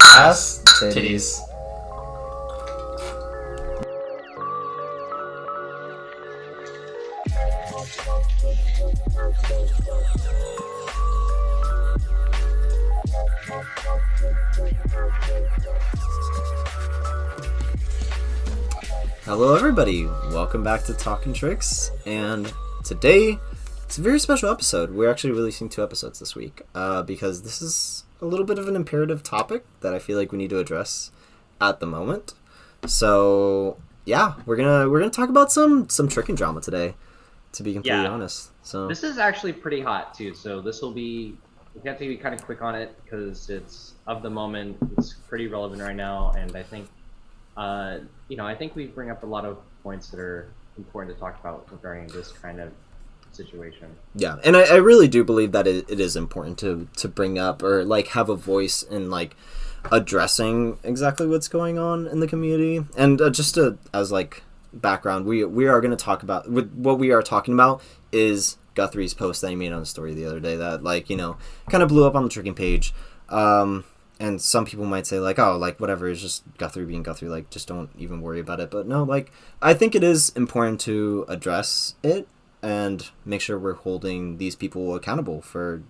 Ass titties. Hello everybody, welcome back to Talking Tricks, and today it's a very special episode. We're actually releasing 2 episodes this week because this is a little bit of an imperative topic that I feel like we need to address at the moment. So yeah, we're gonna talk about some tricking drama today, to be completely honest. So this is actually pretty hot too, so we have to be kind of quick on it because it's of the moment. It's pretty relevant right now, and I think I think we bring up a lot of points that are important to talk about regarding this kind of situation. Yeah, and I really do believe that it is important to bring up or like have a voice in like addressing exactly what's going on in the community. And as like background, we are going to talk about what we are talking about is Guthrie's post that he made on the story the other day that kind of blew up on the tricking page. And some people might say, like, oh, like, whatever, it's just Guthrie being Guthrie, like, just don't even worry about it. But no, like, I think it is important to address it and make sure we're holding these people accountable for,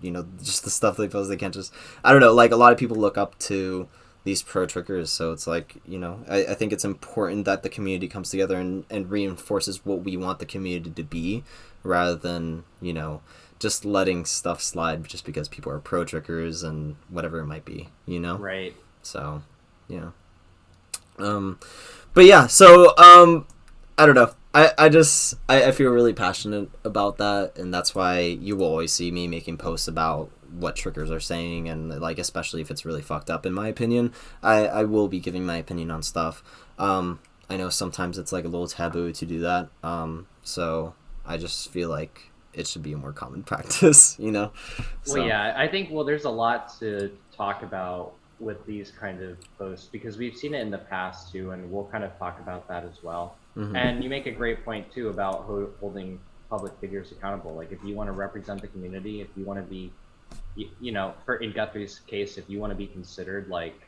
just the stuff they post. They can't just, I don't know, like, a lot of people look up to these pro trickers. So it's like, I think it's important that the community comes together and reinforces what we want the community to be rather than, just letting stuff slide just because people are pro trickers and whatever it might be, Right. So, but yeah, so, I don't know. I feel really passionate about that, and that's why you will always see me making posts about what trickers are saying, and like, especially if it's really fucked up, in my opinion, I will be giving my opinion on stuff. I know sometimes it's like a little taboo to do that. So I just feel like it should be a more common practice, So. Well, yeah, I think, there's a lot to talk about with these kind of posts because we've seen it in the past too, and we'll kind of talk about that as well. Mm-hmm. And you make a great point too about holding public figures accountable. Like, if you want to represent the community, if you want to be, in Guthrie's case, if you want to be considered like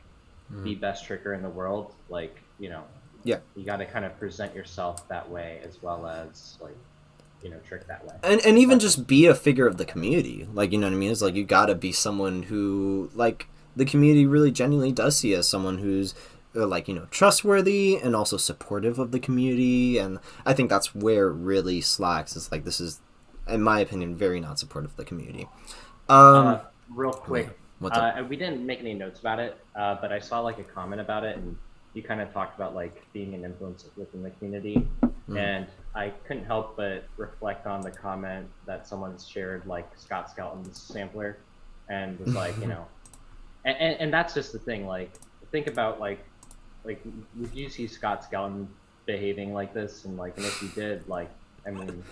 the best tricker in the world, like, yeah, you got to kind of present yourself that way as well as like, trick that way. And even just be a figure of the community. Like, you know what I mean? It's like you gotta be someone who, like, the community really genuinely does see as someone who's, like, trustworthy and also supportive of the community. And I think that's where it really slacks. It's like, this is, in my opinion, very not supportive of the community. Real quick, what's up? We didn't make any notes about it, but I saw like a comment about it, and you kind of talked about like being an influence within the community. And I couldn't help but reflect on the comment that someone shared, like Scott Skelton's sampler, and was like, and that's just the thing. Like, think about like, would you see Scott Skelton behaving like this? And like, and if you did, like, I mean,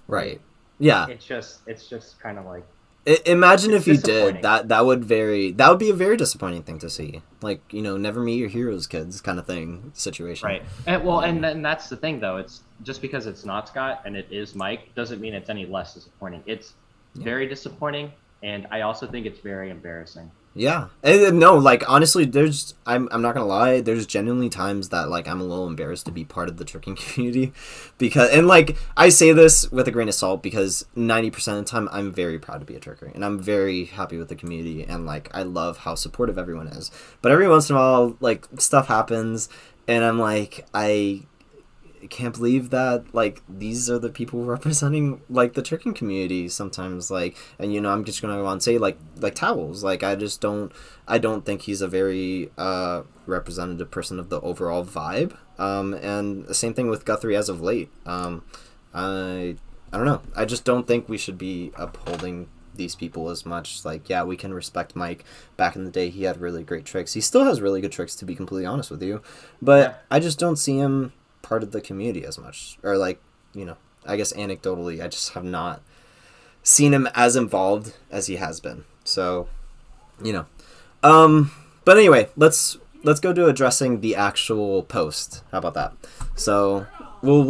right? Yeah. It's just kind of like. Imagine if you did that would be a very disappointing thing to see, like, never meet your heroes, kids, kind of thing situation, right? And that's the thing, though. It's just because it's not Scott and it is Mike doesn't mean it's any less disappointing. It's very disappointing, and I also think it's very embarrassing. Yeah, and no, like, honestly, I'm not gonna lie, there's genuinely times that, like, I'm a little embarrassed to be part of the tricking community, because, and like, I say this with a grain of salt because 90% of the time I'm very proud to be a tricker, and I'm very happy with the community, and like, I love how supportive everyone is. But every once in a while, like, stuff happens, and I'm like, I can't believe that, like, these are the people representing, like, the tricking community sometimes, like, and I'm just gonna go on and say, like Towels, like, I don't think he's a very representative person of the overall vibe, and the same thing with Guthrie as of late. I don't know, I just don't think we should be upholding these people as much. Like, yeah, we can respect Mike. Back in the day, he had really great tricks. He still has really good tricks, to be completely honest with you, but I just don't see him part of the community as much, or like, I guess anecdotally, I just have not seen him as involved as he has been. So, but anyway, let's go to addressing the actual post. How about that? So we'll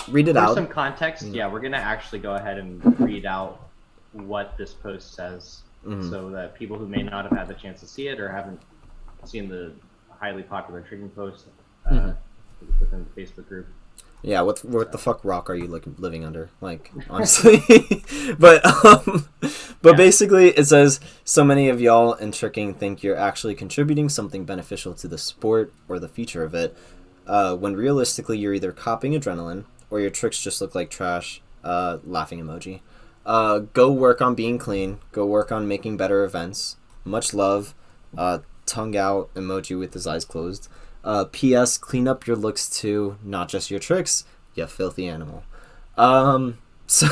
read it out. For some context, we're gonna actually go ahead and read out what this post says, so that people who may not have had the chance to see it or haven't seen the highly popular tricking post Mhm. within the Facebook group. Yeah, what the fuck rock are you living under? Like, honestly. but but Yeah. basically it says, so many of y'all in tricking think you're actually contributing something beneficial to the sport or the future of it, when realistically you're either copying adrenaline or your tricks just look like trash. Laughing emoji. Go work on being clean. Go work on making better events. Much love. Tongue out emoji with his eyes closed. P.S. Clean up your looks too, not just your tricks, you filthy animal. So,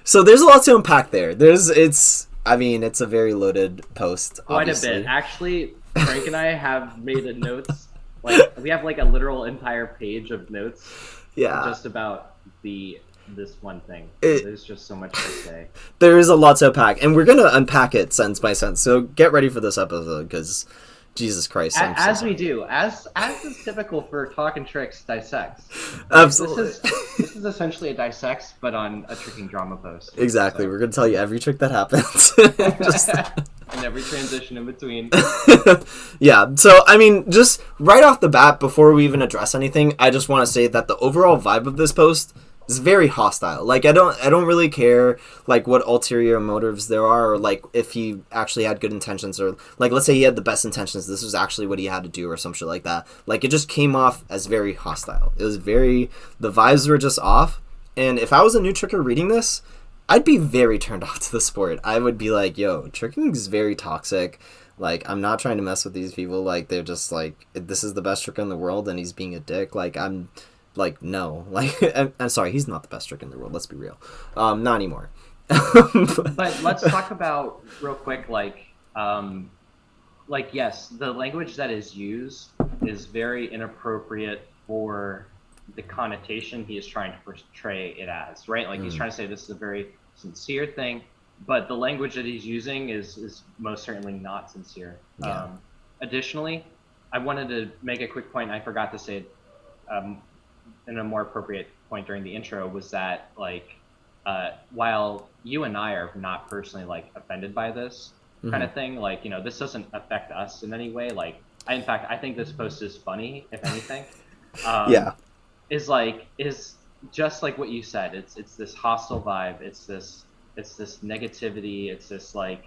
so there's a lot to unpack there. It's a very loaded post. Quite obviously. a bit. Actually, Frank and I have made a notes. Like we have like a literal entire page of notes. Yeah. Just about this one thing. There's just so much to say. There is a lot to unpack, and we're gonna unpack it sentence by sentence. So get ready for this episode, because Jesus Christ. As we do, as is typical for Talking Tricks Dissects. Absolutely. This is essentially a dissects, but on a tricking drama post. Exactly. So. We're gonna tell you every trick that happens. Just... and every transition in between. Yeah. So I mean, just right off the bat, before we even address anything, I just want to say that the overall vibe of this post is very hostile. Like I don't really care like what ulterior motives there are, or like if he actually had good intentions, or like let's say he had the best intentions, this was actually what he had to do or some shit like that. Like it just came off as very hostile. It was the vibes were just off. And if I was a new tricker reading this, I'd be very turned off to the sport. I would be like, yo, tricking is very toxic. Like, I'm not trying to mess with these people. Like, they're just like, this is the best tricker in the world and he's being a dick. Like, I'm like, no. Like, I'm sorry, he's not the best tricker in the world. Let's be real. Not anymore. But let's talk about real quick, like, yes, the language that is used is very inappropriate for the connotation he is trying to portray it as, right? Like he's trying to say this is a very sincere thing, but the language that he's using is most certainly not sincere. Yeah. Additionally, I wanted to make a quick point. I forgot to say it in a more appropriate point during the intro, was that like while you and I are not personally like offended by this kind of thing, like, you know, this doesn't affect us in any way. Like in fact, I think this post is funny, if anything. Yeah. Is just like what you said. It's this hostile vibe. It's this negativity. It's this like,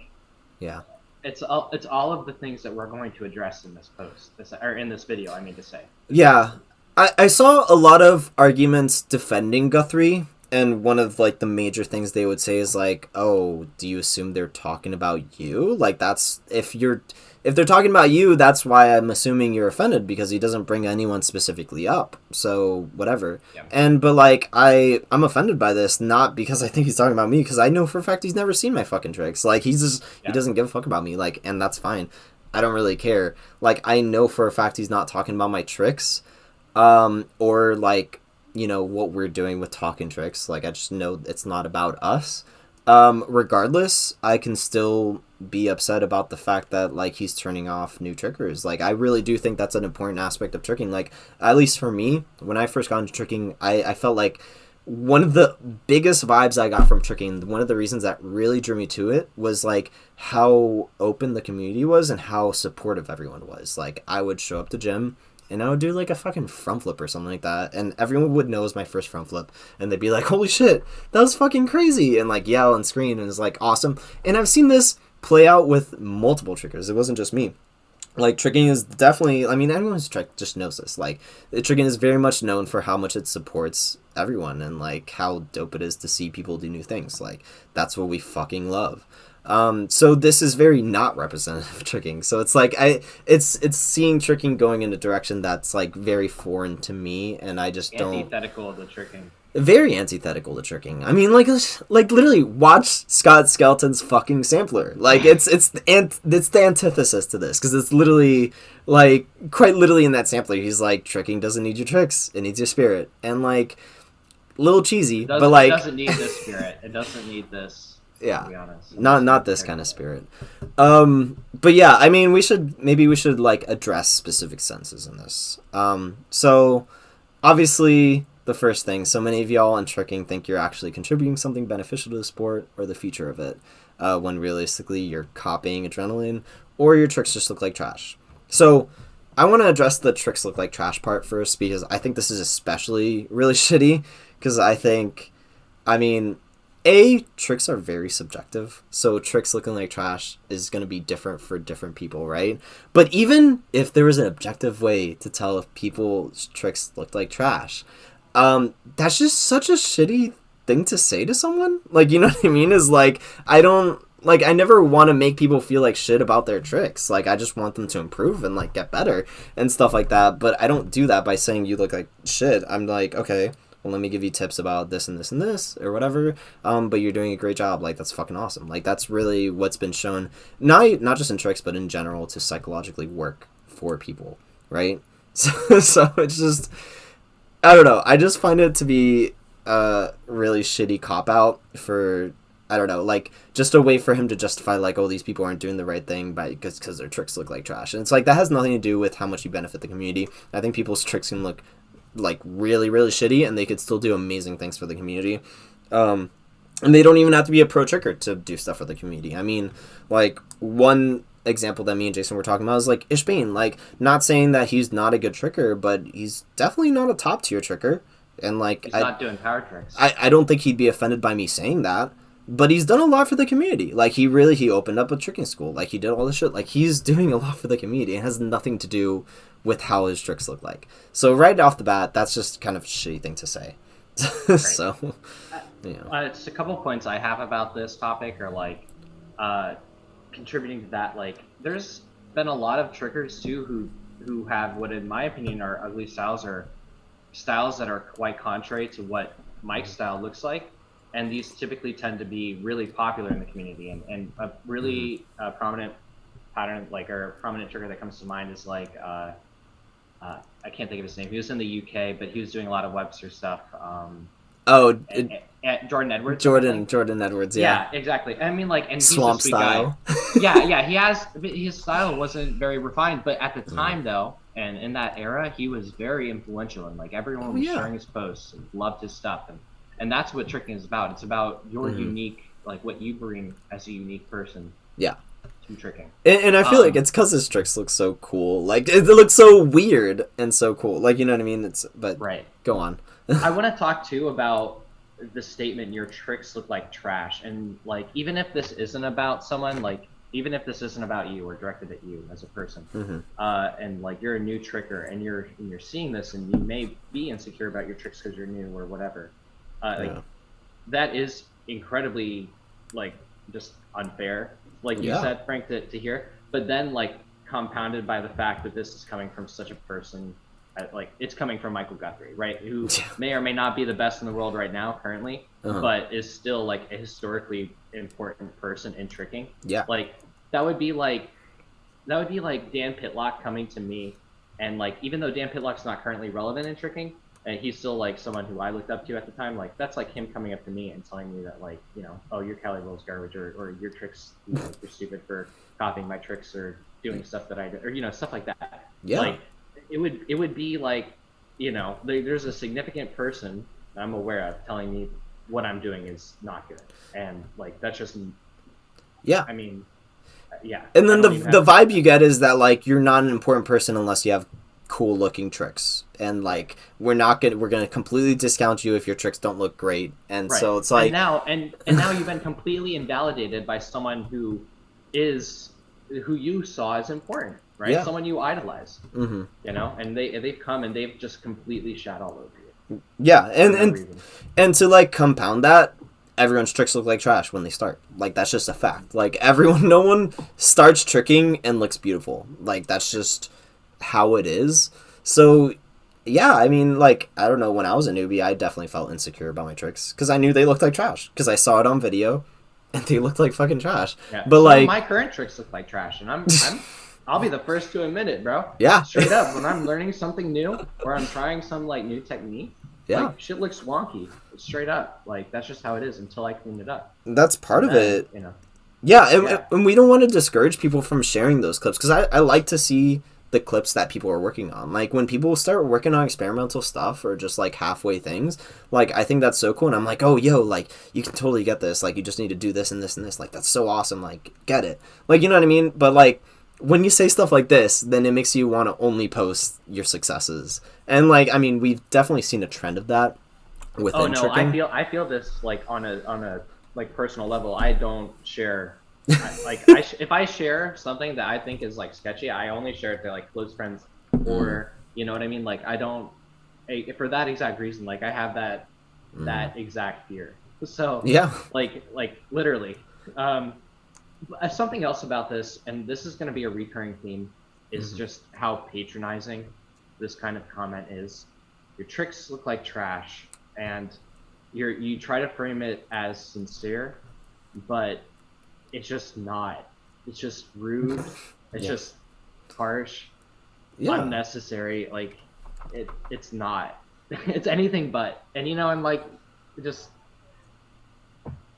yeah. It's all of the things that we're going to address in this post, or in this video, I mean to say. Yeah, I saw a lot of arguments defending Guthrie, and one of like the major things they would say is like, oh, do you assume they're talking about you? Like that's if they're talking about you, that's why I'm assuming you're offended, because he doesn't bring anyone specifically up. So whatever. Yeah. But like I'm offended by this, not because I think he's talking about me, because I know for a fact he's never seen my fucking tricks. Like he doesn't give a fuck about me. Like, and that's fine. I don't really care. Like I know for a fact he's not talking about my tricks, or like, you know, what we're doing with Talking Tricks. Like I just know it's not about us. Regardless, I can still be upset about the fact that like he's turning off new trickers. Like I really do think that's an important aspect of tricking. Like at least for me, when I first got into tricking, I felt like one of the biggest vibes I got from tricking, one of the reasons that really drew me to it, was like how open the community was and how supportive everyone was. Like I would show up to gym and I would do like a fucking front flip or something like that, and everyone would know it was my first front flip, and they'd be like, holy shit, that was fucking crazy, and like yell and scream, and it's like awesome. And I've seen this play out with multiple trickers. It wasn't just me. Like tricking is definitely, I mean, anyone who's tricked just knows this. Like tricking is very much known for how much it supports everyone, and like how dope it is to see people do new things. Like that's what we fucking love. So this is very not representative of tricking. So it's like it's seeing tricking going in a direction that's like very foreign to me, and I just don't. Antithetical to tricking. Very antithetical to tricking. I mean, like literally watch Scott Skeleton's fucking sampler. Like it's the antithesis to this, because it's literally like quite literally in that sampler he's like, tricking doesn't need your tricks, it needs your spirit. And like a little cheesy, but like it doesn't need this spirit. It doesn't need this. Yeah, to be honest. Not this kind of spirit. But yeah, I mean, we should like address specific senses in this. So obviously the first thing, so many of y'all in tricking think you're actually contributing something beneficial to the sport or the future of it, when realistically you're copying adrenaline, or your tricks just look like trash. So I want to address the tricks look like trash part first, because I think this is especially really shitty, because I mean, tricks are very subjective, so tricks looking like trash is going to be different for different people, right? But even if there was an objective way to tell if people's tricks looked like trash, that's just such a shitty thing to say to someone. Like, you know what I mean? Is like, I never want to make people feel like shit about their tricks. Like, I just want them to improve and, like, get better and stuff like that. But I don't do that by saying you look like shit. I'm like, okay, well, let me give you tips about this and this and this or whatever. But you're doing a great job. Like, that's fucking awesome. Like, that's really what's been shown, not just in tricks, but in general, to psychologically work for people, right? So it's just, I don't know. I just find it to be a really shitty cop-out for, I don't know, like, just a way for him to justify, like, oh, these people aren't doing the right thing because their tricks look like trash. And it's like, that has nothing to do with how much you benefit the community. I think people's tricks can look, like, really, really shitty, and they could still do amazing things for the community. And they don't even have to be a pro tricker to do stuff for the community. I mean, like, one example that me and Jason were talking about is, like, Ishbane. Like, not saying that he's not a good tricker, but he's definitely not a top-tier tricker. And, like, he's not doing power tricks. I don't think he'd be offended by me saying that. But he's done a lot for the community. Like, he opened up a tricking school. Like, he did all this shit. Like, he's doing a lot for the community. It has nothing to do with how his tricks look like. So, right off the bat, that's just kind of a shitty thing to say. Right. So, you know. It's a couple points I have about this topic are, like, contributing to that. Like, there's been a lot of trickers, too, who have what, in my opinion, are ugly styles, or styles that are quite contrary to what Mike's style looks like. And these typically tend to be really popular in the community. And a really prominent pattern, like, or prominent tricker that comes to mind is, like, I can't think of his name. He was in the UK, but he was doing a lot of Webster stuff. Jordan Edwards. Jordan Edwards, yeah. Yeah, exactly. I mean, like, and he's Swamp a sweet style. Guy. Yeah, his style wasn't very refined, but at the time, though, and in that era, he was very influential, and, like, everyone was sharing his posts and loved his stuff. And that's what tricking is about. It's about your unique, like, what you bring as a unique person. Yeah. To tricking. And I feel like it's because his tricks look so cool. Like, it looks so weird and so cool. Like, you know what I mean? But right. Go on. I want to talk, too, about the statement, your tricks look like trash. And, like, even if this isn't about someone, like, even if this isn't about you or directed at you as a person, and, like, you're a new tricker and you're seeing this and you may be insecure about your tricks because you're new or whatever. That is incredibly, like, just unfair, like you said, Frank, to hear. But then, like, compounded by the fact that this is coming from such a person, like, it's coming from Michael Guthrie, right? Who may or may not be the best in the world right now, currently, but is still, like, a historically important person in tricking. Yeah. Like, that would be like Dan Pitlock coming to me, and, like, even though Dan Pitlock's not currently relevant in tricking, and he's still, like, someone who I looked up to at the time, like, that's like him coming up to me and telling me that, like, you know, oh, your Cali roll's garbage, or your tricks, you know, you're stupid for copying my tricks or doing stuff that I did, or, you know, stuff like that. Yeah. Like, it would be like, you know, there's a significant person I'm aware of telling me what I'm doing is not good, and, like, that's just, I mean, yeah. And then the vibe you get is that, like, you're not an important person unless you have cool looking tricks, and, like, we're gonna completely discount you if your tricks don't look great. And so it's like, and now you've been completely invalidated by someone who you saw as important, right? Someone you idolize, you know, and they've come and they've just completely shat all over you. And to, like, compound that, everyone's tricks look like trash when they start. Like, that's just a fact. Like, no one starts tricking and looks beautiful. Like, that's just how it is. So, yeah, I mean, like, I don't know, when I was a newbie, I definitely felt insecure about my tricks, because I knew they looked like trash, because I saw it on video, and they looked like fucking trash. Yeah. But, like, my current tricks look like trash, and I'll be the first to admit it, bro. Yeah. Straight up, when I'm learning something new, or I'm trying some, like, new technique, like, shit looks wonky. Straight up. Like, that's just how it is until I clean it up. That's part of it. You know. Yeah, and we don't want to discourage people from sharing those clips, because I like to see the clips that people are working on. Like, when people start working on experimental stuff or just, like, halfway things, like, I think that's so cool. And I'm like, oh, yo, like, you can totally get this. Like, you just need to do this and this and this. Like, that's so awesome. Like, get it. Like, you know what I mean? But, like, when you say stuff like this, then it makes you want to only post your successes. And like, I mean, we've definitely seen a trend of that within tricking. I feel this like on a like personal level. I don't share. If I share something that I think is like sketchy, I only share it to like close friends, or you know what I mean. Like I don't, for that exact reason. Like I have that exact fear. So yeah, like literally. Something else about this, and this is going to be a recurring theme, is just how patronizing this kind of comment is. Your tricks look like trash, and you try to frame it as sincere, but it's just not. It's just rude. It's just harsh, unnecessary. Like it's not. It's anything but. And you know, I'm like,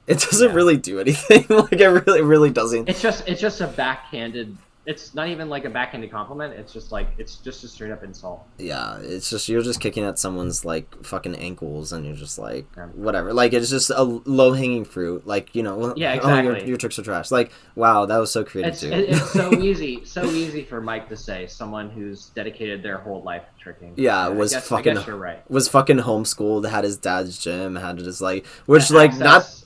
it doesn't really do anything. Like it really doesn't. It's just a backhanded. It's not even like a backhanded compliment. It's just a straight up insult. Yeah, it's just you're just kicking at someone's like fucking ankles, and you're just like whatever. Like it's just a low hanging fruit. Like, you know, yeah, exactly. Oh, your tricks are trash. Like, wow, that was so creative too. It's so easy for Mike to say, someone who's dedicated their whole life to tricking. Yeah, I guess you're right. Was fucking homeschooled, had his dad's gym, had just like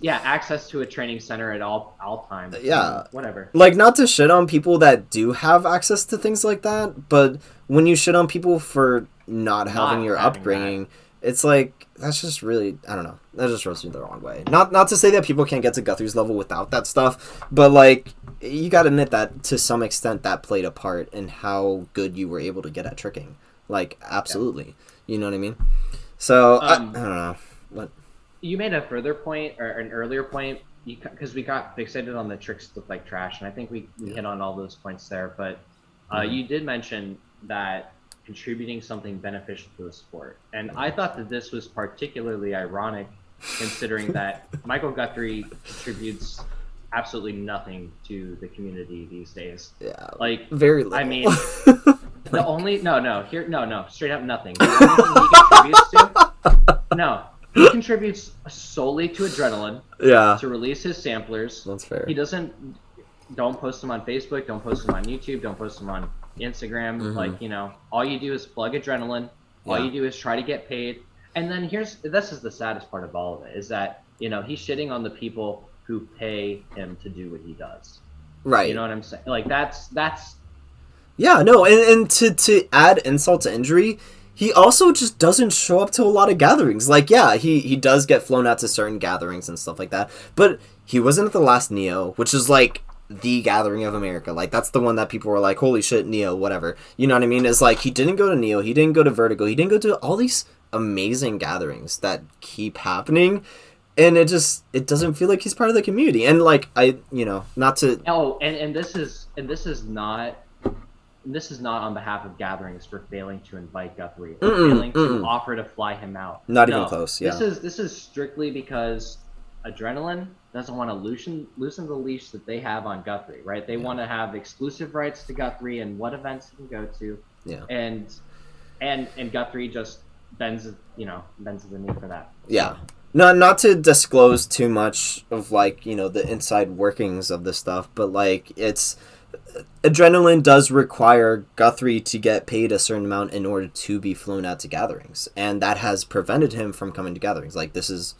access to a training center at all times. Yeah, whatever. Like, not to shit on people that do have access to things like that, but when you shit on people for not having your upbringing, it's like that's just really, I don't know, that just rubs me the wrong way. Not to say that people can't get to Guthrie's level without that stuff, but like you gotta admit that to some extent that played a part in how good you were able to get at tricking. Like, absolutely. You know what I mean? So I don't know what you made a further point, or an earlier point, because we got fixated on the tricks look like trash, and I think we hit on all those points there, but you did mention that contributing something beneficial to the sport, and I thought that this was particularly ironic, considering that Michael Guthrie contributes absolutely nothing to the community these days. Yeah, like very little. I mean, the only straight up nothing. The only thing he contributes solely to adrenaline. Yeah. To release his samplers. That's fair. He don't post them on Facebook, don't post them on YouTube, don't post them on Instagram. Mm-hmm. Like, you know, all you do is plug adrenaline. All you do is try to get paid. And then this is the saddest part of all of it, is that, you know, he's shitting on the people who pay him to do what he does. Right. You know what I'm saying? Like, that's yeah, no, and to add insult to injury, he also just doesn't show up to a lot of gatherings. Like, yeah, he does get flown out to certain gatherings and stuff like that, but he wasn't at the last Neo, which is like the gathering of America. Like, that's the one that people were like, holy shit, Neo, whatever. You know what I mean? It's like, he didn't go to Neo, he didn't go to Vertigo, he didn't go to all these amazing gatherings that keep happening, and it doesn't feel like he's part of the community. And like, not to... Oh, and this is not on behalf of gatherings for failing to invite Guthrie or failing to offer to fly him out. Not even close. Yeah. This is strictly because Adrenaline doesn't want to loosen the leash that they have on Guthrie, right? They want to have exclusive rights to Guthrie and what events he can go to. Yeah. And Guthrie just bends the knee for that. Yeah. Not to disclose too much of like, the inside workings of this stuff, but like Adrenaline does require Guthrie to get paid a certain amount in order to be flown out to gatherings, and that has prevented him from coming to gatherings. Like, this is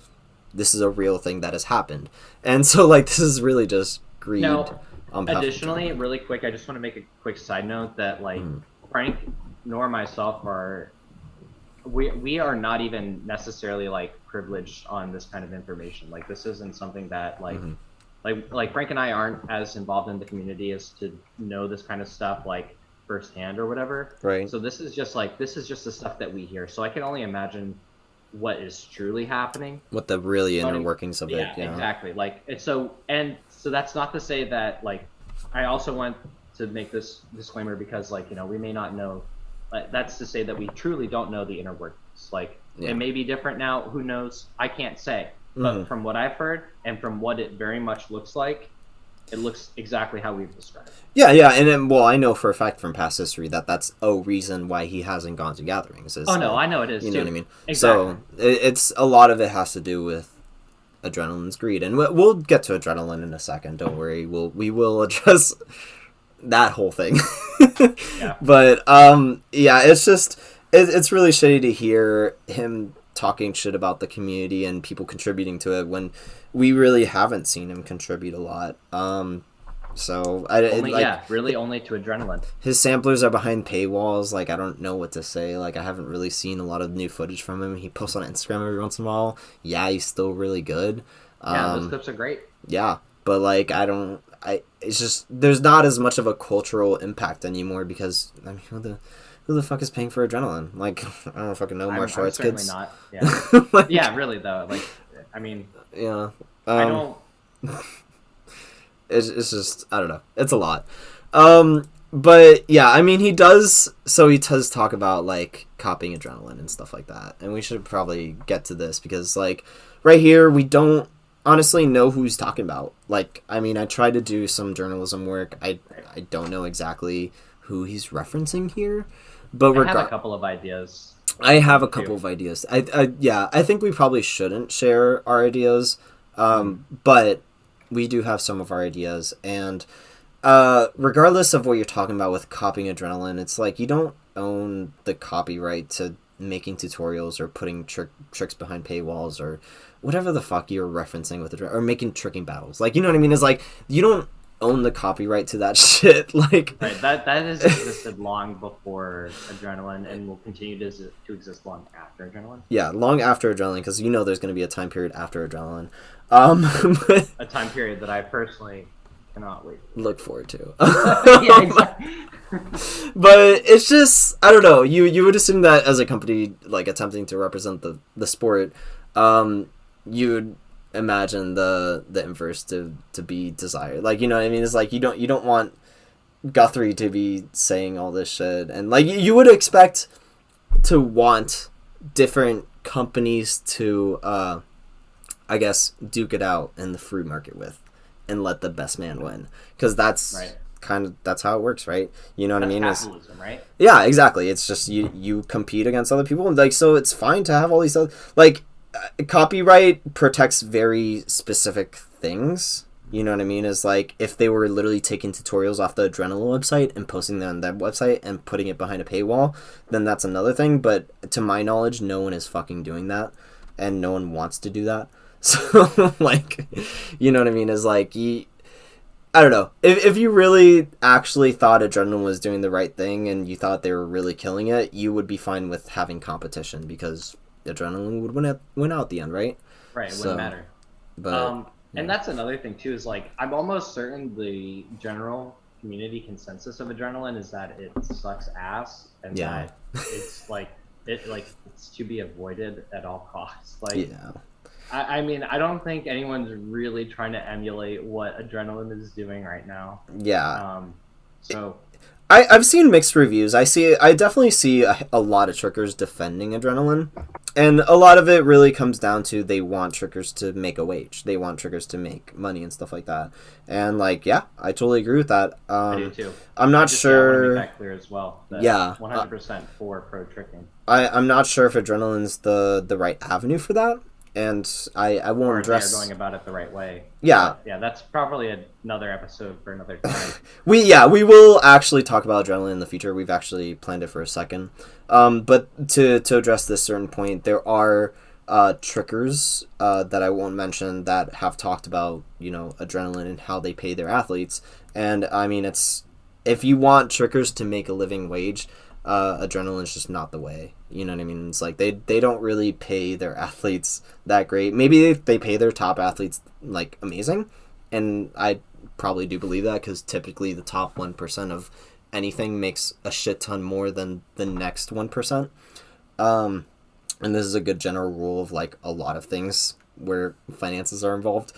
a real thing that has happened, and so like this is really just greed. Now, additionally, really quick, I just want to make a quick side note that like Frank nor myself we are not even necessarily like privileged on this kind of information. Like, this isn't something that like. Like Frank and I aren't as involved in the community as to know this kind of stuff like firsthand or whatever. Right. So this is just the stuff that we hear. So I can only imagine what is truly happening. What the really inner workings of it. Yeah, exactly. Like so that's not to say that like I also want to make this disclaimer because like we may not know. That's to say that we truly don't know the inner workings. Like it may be different now. Who knows? I can't say. But from what I've heard and from what it very much looks like, it looks exactly how we've described. Yeah, and then, I know for a fact from past history that that's a reason why he hasn't gone to gatherings. I know it is. You know what I mean? Exactly. So it's a lot of it has to do with Adrenaline's greed, and we'll get to Adrenaline in a second. Don't worry, we will address that whole thing. Yeah. But yeah, it's just it's really shitty to hear him talking shit about the community and people contributing to it when we really haven't seen him contribute a lot. So really only to Adrenaline. His samplers are behind paywalls. Like, I don't know what to say. Like, I haven't really seen a lot of new footage from him. He posts on Instagram every once in a while. Yeah, he's still really good. Yeah, those clips are great. Yeah, but like it's just there's not as much of a cultural impact anymore because I mean who the fuck is paying for Adrenaline? Like, I don't fucking know, martial arts kids. Certainly not. Yeah. Like, yeah, really though. Like, I mean, yeah. I don't. It's just I don't know. It's a lot. But yeah, I mean he does talk about like copying Adrenaline and stuff like that, and we should probably get to this because like right here we don't honestly know who he's talking about. Like, I mean, I tried to do some journalism work. I don't know exactly who he's referencing here, but I have a couple of ideas. I have a couple of ideas. I think we probably shouldn't share our ideas, but we do have some of our ideas, and regardless of what you're talking about with copying Adrenaline, it's like you don't own the copyright to making tutorials or putting tricks behind paywalls or whatever the fuck you're referencing with Adrenaline, or making tricking battles. Like, you know what I mean? It's like you don't own the copyright to that shit. Like, right, that has existed long before Adrenaline and will continue to exist long after Adrenaline. Yeah, long after Adrenaline, because you know there's going to be a time period after Adrenaline. A time period that I personally cannot wait to look forward to. Yeah, exactly. But it's just, I don't know, you would assume that as a company like attempting to represent the sport, you'd imagine the inverse to be desired. Like, you know what I mean? It's like you don't want Guthrie to be saying all this shit, and like you would expect to want different companies to I guess duke it out in the free market with and let the best man win, because that's right. That's how it works, right? You know what I mean? Capitalism, right? Yeah, exactly. It's just you compete against other people, and like, so it's fine to have all these other, like, copyright protects very specific things. You know what I mean? Is like if they were literally taking tutorials off the Adrenaline website and posting them on that website and putting it behind a paywall, then that's another thing. But to my knowledge, no one is fucking doing that, and no one wants to do that. So like, you know what I mean? Is like I don't know. If you really actually thought Adrenaline was doing the right thing and you thought they were really killing it, you would be fine with having competition because Adrenaline would win out at the end, right? Right, it wouldn't matter. But and that's another thing too, is like I'm almost certain the general community consensus of Adrenaline is that it sucks ass and that it's like it's to be avoided at all costs. Like, yeah. I mean, I don't think anyone's really trying to emulate what Adrenaline is doing right now. Yeah. So I've seen mixed reviews. I definitely see a lot of trickers defending Adrenaline, and a lot of it really comes down to they want trickers to make a wage. They want trickers to make money and stuff like that. And like, yeah, I totally agree with that. I do too. I'm not sure. I want to make that clear as well. Yeah. 100% for pro tricking. I'm not sure if Adrenaline's the right avenue for that. And I won't or address. They're going about it the right way. Yeah, but yeah, that's probably another episode for another time. we will actually talk about Adrenaline in the future. We've actually planned it for a second. But to address this certain point, there are trickers that I won't mention that have talked about, you know, Adrenaline and how they pay their athletes. And I mean, it's if you want trickers to make a living wage, Adrenaline's just not the way. You know what I mean? It's like they don't really pay their athletes that great. Maybe they pay their top athletes like amazing, and I probably do believe that because typically the top 1% of anything makes a shit ton more than the next 1%. And this is a good general rule of like a lot of things where finances are involved.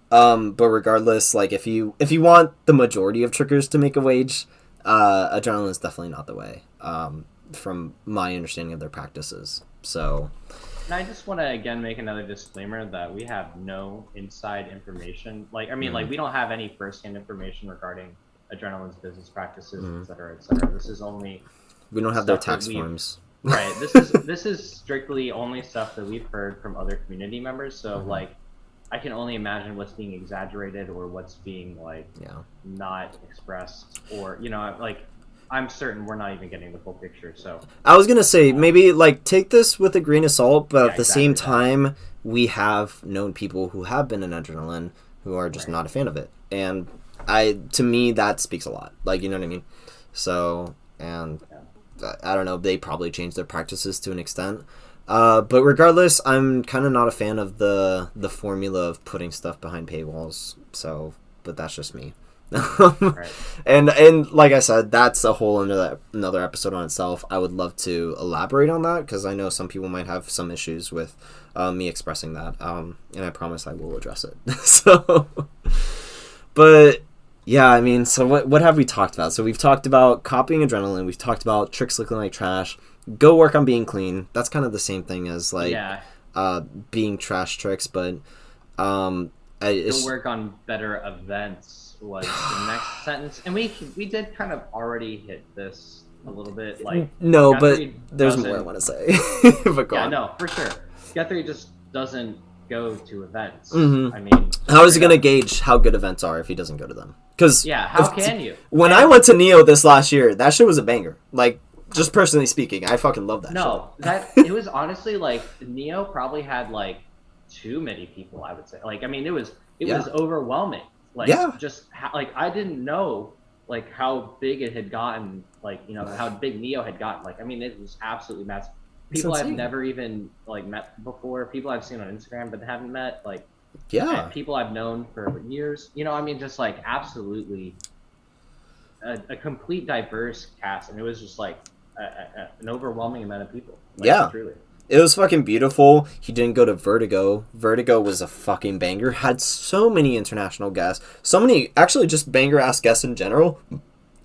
But regardless, like if you want the majority of trickers to make a wage, Adrenaline is definitely not the way. From my understanding of their practices. So, and I just want to again make another disclaimer that we have no inside information. Like, I mean, like we don't have any firsthand information regarding Adrenaline's business practices, et cetera, et cetera. This is only we don't have their tax forms. Right. This is strictly only stuff that we've heard from other community members. So like, I can only imagine what's being exaggerated or what's being like Yeah. not expressed, or like I'm certain we're not even getting the full picture. So I was gonna say maybe like take this with a grain of salt, but yeah, at the same exactly time, we have known people who have been in adrenaline who are just Right. not a fan of it, and to me that speaks a lot. Like, you know what I mean? So, and I don't know, they probably changed their practices to an extent. But regardless, I'm kind of not a fan of the formula of putting stuff behind paywalls. So, but that's just me. Right. And like I said, that's a whole another episode on itself. I would love to elaborate on that because I know some people might have some issues with me expressing that. And I promise I will address it. So, but yeah, I mean, so what have we talked about? So we've talked about copying adrenaline. We've talked about tricks looking like trash. Go work on being clean. That's kind of the same thing as like being trash tricks, but Go work on better events was the next sentence, and we did kind of already hit this a little bit. Like no, Guthrie but there's doesn't- more I want to say. But go Yeah, on. no, for sure. Guthrie just doesn't go to events. Mhm. I mean, How is he gonna gauge how good events are if he doesn't go to them? Because yeah, how can you? When I went to Neo this last year, that shit was a banger. Like, just personally speaking, I fucking love that. No, it was honestly like Neo probably had like too many people. I would say, like, I mean, it was overwhelming. Like, just like I didn't know like how big it had gotten. Like, how big Neo had gotten. Like, I mean, it was absolutely massive. People I've never even like met before. People I've seen on Instagram but haven't met. Like, people I've known for years. I mean, just like absolutely a complete diverse cast, and it was just like an overwhelming amount of people. Like, truly. It was fucking beautiful. He didn't go to Vertigo. Vertigo was a fucking banger. Had so many international guests. So many, actually, just banger-ass guests in general.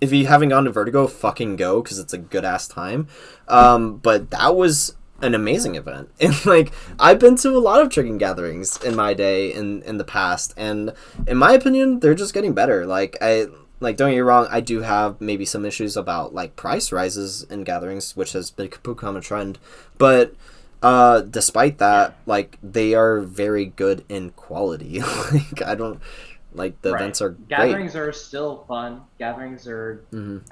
If you haven't gone to Vertigo, fucking go, because it's a good-ass time. But that was an amazing event. And, like, I've been to a lot of tricking gatherings in my day in the past. And in my opinion, they're just getting better. Like, don't get me wrong, I do have maybe some issues about, like, price rises in gatherings, which has become a trend. But despite that, like, they are very good in quality. Like, I don't... Like, the events are Gatherings great. are still fun. Gatherings are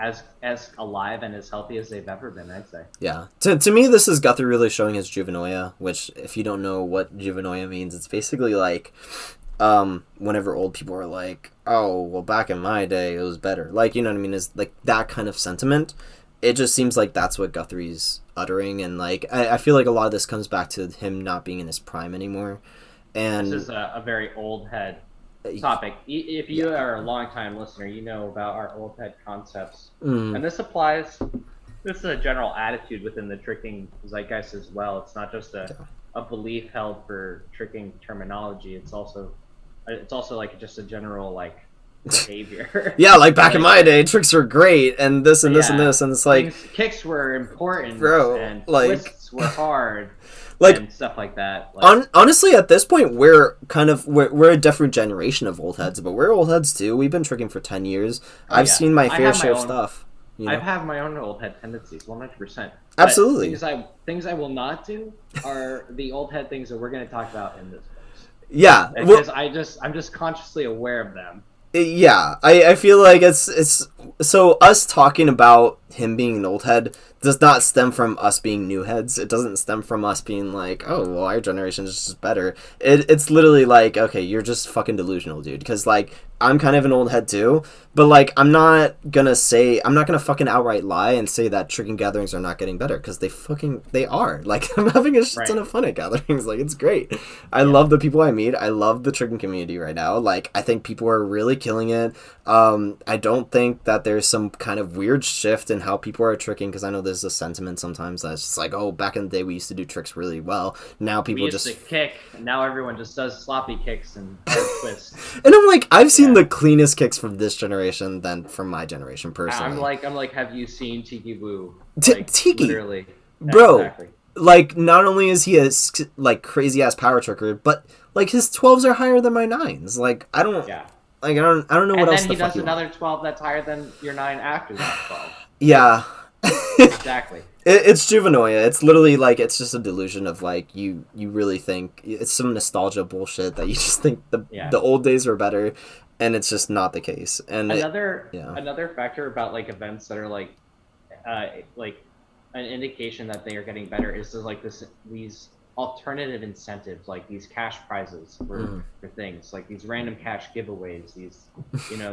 as alive and as healthy as they've ever been, I'd say. Yeah. To me, this is Guthrie really showing his juvenoia, which, if you don't know what juvenoia means, it's basically like... whenever old people are like, oh, well, back in my day, it was better. Like, you know what I mean? Is like that kind of sentiment. It just seems like that's what Guthrie's uttering. And, like, I feel like a lot of this comes back to him not being in his prime anymore. And this is a very old head topic. If you are a long-time listener, you know about our old head concepts. And this applies... This is a general attitude within the tricking zeitgeist as well. It's not just a belief held for tricking terminology. It's also like just a general like behavior. Yeah, like back in my day, tricks were great, and this and this and this, and it's like kicks were important, bro, and like twists were hard, like and stuff like that. Like, honestly, at this point, we're a different generation of old heads, but we're old heads too. We've been tricking for 10 years. I've seen my fair share of stuff. I have my own old head tendencies, 100%. Absolutely. Things I will not do are the old head things that we're going to talk about in this course. Yeah, because I'm just consciously aware of them. Yeah, I feel like it's so us talking about him being an old head does not stem from us being new heads. It doesn't stem from us being like, oh, well, our generation is just better. It's literally like, okay, you're just fucking delusional, dude. Because, like, I'm kind of an old head too, but, like, I'm not gonna fucking outright lie and say that tricking gatherings are not getting better, because they are. Like, I'm having a shit ton of fun at gatherings. Like, it's great. I love the people I meet. I love the tricking community right now. Like, I think people are really killing it. I don't think that there's some kind of weird shift in how people are tricking, because I know there's a sentiment sometimes that's just like, oh, back in the day we used to do tricks really well. Now people just to kick, and now everyone just does sloppy kicks and hard twists. And I'm like, I've seen the cleanest kicks from this generation than from my generation personally. I'm like, have you seen Tiki Woo? Tiki, literally, bro. Exactly. Like, not only is he a like crazy ass power tricker, but like his 12s are higher than my 9s. Like, I don't. Yeah. Like, I don't know what else. And then he does another 12 that's higher than your 9 after that 12. Yeah. Exactly. It's juvenoia. It's literally like it's just a delusion of like you really think it's some nostalgia bullshit that you just think the old days were better, and it's just not the case. And another factor about like events that are like an indication that they are getting better is like these alternative incentives, like these cash prizes for things, like these random cash giveaways, these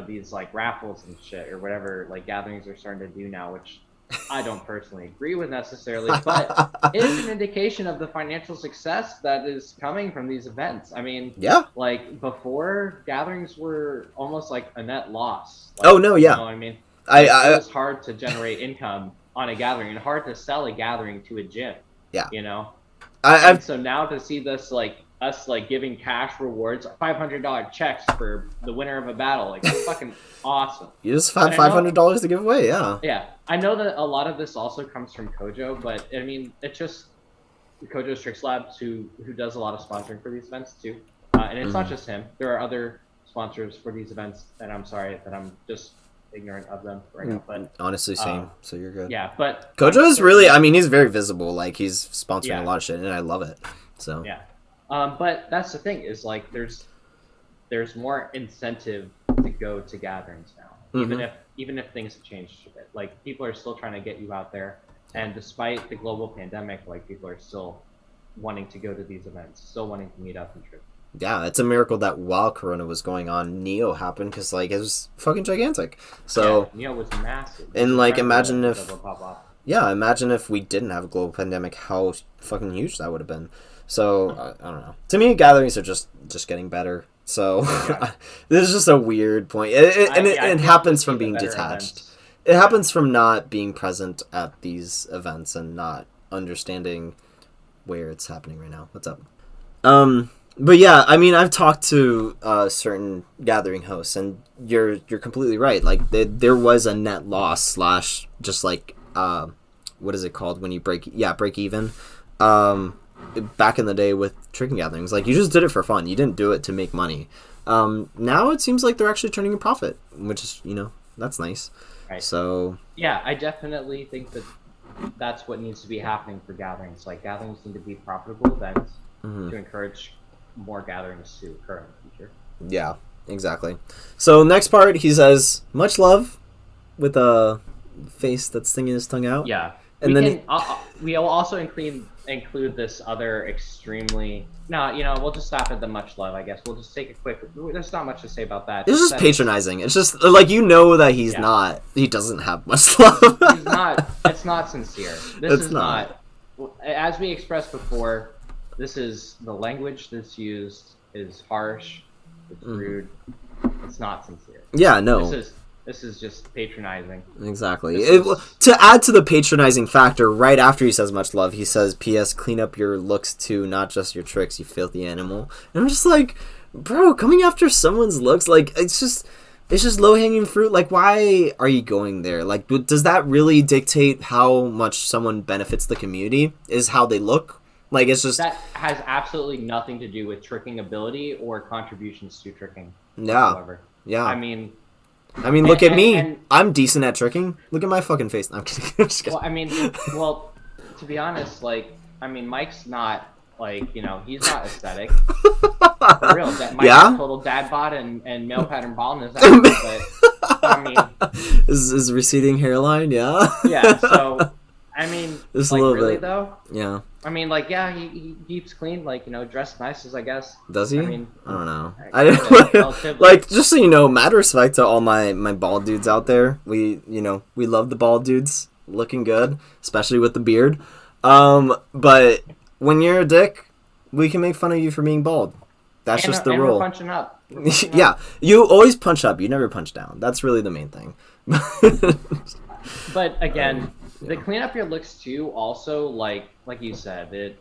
these like raffles and shit or whatever like gatherings are starting to do now, which I don't personally agree with necessarily, but it is an indication of the financial success that is coming from these events. I mean, like before, gatherings were almost like a net loss. Like, oh no, yeah. You know what I mean? Like, it was hard to generate income on a gathering and hard to sell a gathering to a gym. Yeah. You know? And so now to see this, like us like giving cash rewards, $500 checks for the winner of a battle, like that's fucking awesome. You just have $500 to give away, yeah. Yeah, I know that a lot of this also comes from Kojo, but I mean, it's just Kojo's Tricks Labs who does a lot of sponsoring for these events too, and it's not just him. There are other sponsors for these events, and I'm sorry that I'm just ignorant of them right now. But honestly, same. So you're good. Yeah, but Kojo is really, I mean, he's very visible. Like he's sponsoring a lot of shit, and I love it. So yeah, but that's the thing is like there's more incentive to go to gatherings now, even if things have changed a bit. Like people are still trying to get you out there, and despite the global pandemic, like people are still wanting to go to these events, still wanting to meet up and trip. Yeah, it's a miracle that while Corona was going on, Neo happened because like it was fucking gigantic. So Neo was massive. And like imagine if we didn't have a global pandemic, how fucking huge that would have been. So I don't know. To me, gatherings are just getting better. So this is just a weird point. It happens from being detached. Events. It happens from not being present at these events and not understanding where it's happening right now. What's up? But yeah, I mean, I've talked to certain gathering hosts, and you're completely right. Like there was a net loss / just like what is it called when you break even. Back in the day with tricking gatherings, like you just did it for fun. You didn't do it to make money. Now it seems like they're actually turning a profit, which is that's nice. Right. So yeah, I definitely think that's what needs to be happening for gatherings. Like gatherings need to be profitable events to encourage more gatherings to occur in the future. Yeah, exactly. So next part, he says, "Much love," with a face that's sticking his tongue out. Yeah, and we will also include this other extremely. No, we'll just stop at the much love. I guess we'll just take a quick. There's not much to say about that. It's just patronizing. It's just like that he's not. He doesn't have much love. He's not. It's not sincere. This is not. As we expressed before. This is the language that's used is harsh, it's rude, it's not sincere. Yeah, no. This is just patronizing. Exactly. To add to the patronizing factor, right after he says much love, he says, "P.S. Clean up your looks too, not just your tricks, you filthy animal." And I'm just like, bro, coming after someone's looks, like it's just low hanging fruit. Like, why are you going there? Like, does that really dictate how much someone benefits the community? Is how they look? Like, it's just... That has absolutely nothing to do with tricking ability or contributions to tricking. Yeah. Whatsoever. Yeah. I mean, look at me. I'm decent at tricking. Look at my fucking face. No, I'm kidding. I'm just kidding. Well, to be honest, Mike's not, he's not aesthetic. For real. Mike's a total dad bod and male pattern baldness. But, I mean... Is receding hairline, yeah? Yeah, so... I mean, just a little really bit. Though? Yeah. I mean, he keeps clean, dressed nice, I guess. Does he? I mean, I don't know. I just so you know, mad respect to all my bald dudes out there. We love the bald dudes looking good, especially with the beard. But when you're a dick, we can make fun of you for being bald. That's just the rule. We're punching up. Yeah, you always punch up. You never punch down. That's really the main thing. But again. The clean up your looks too also, like you said, it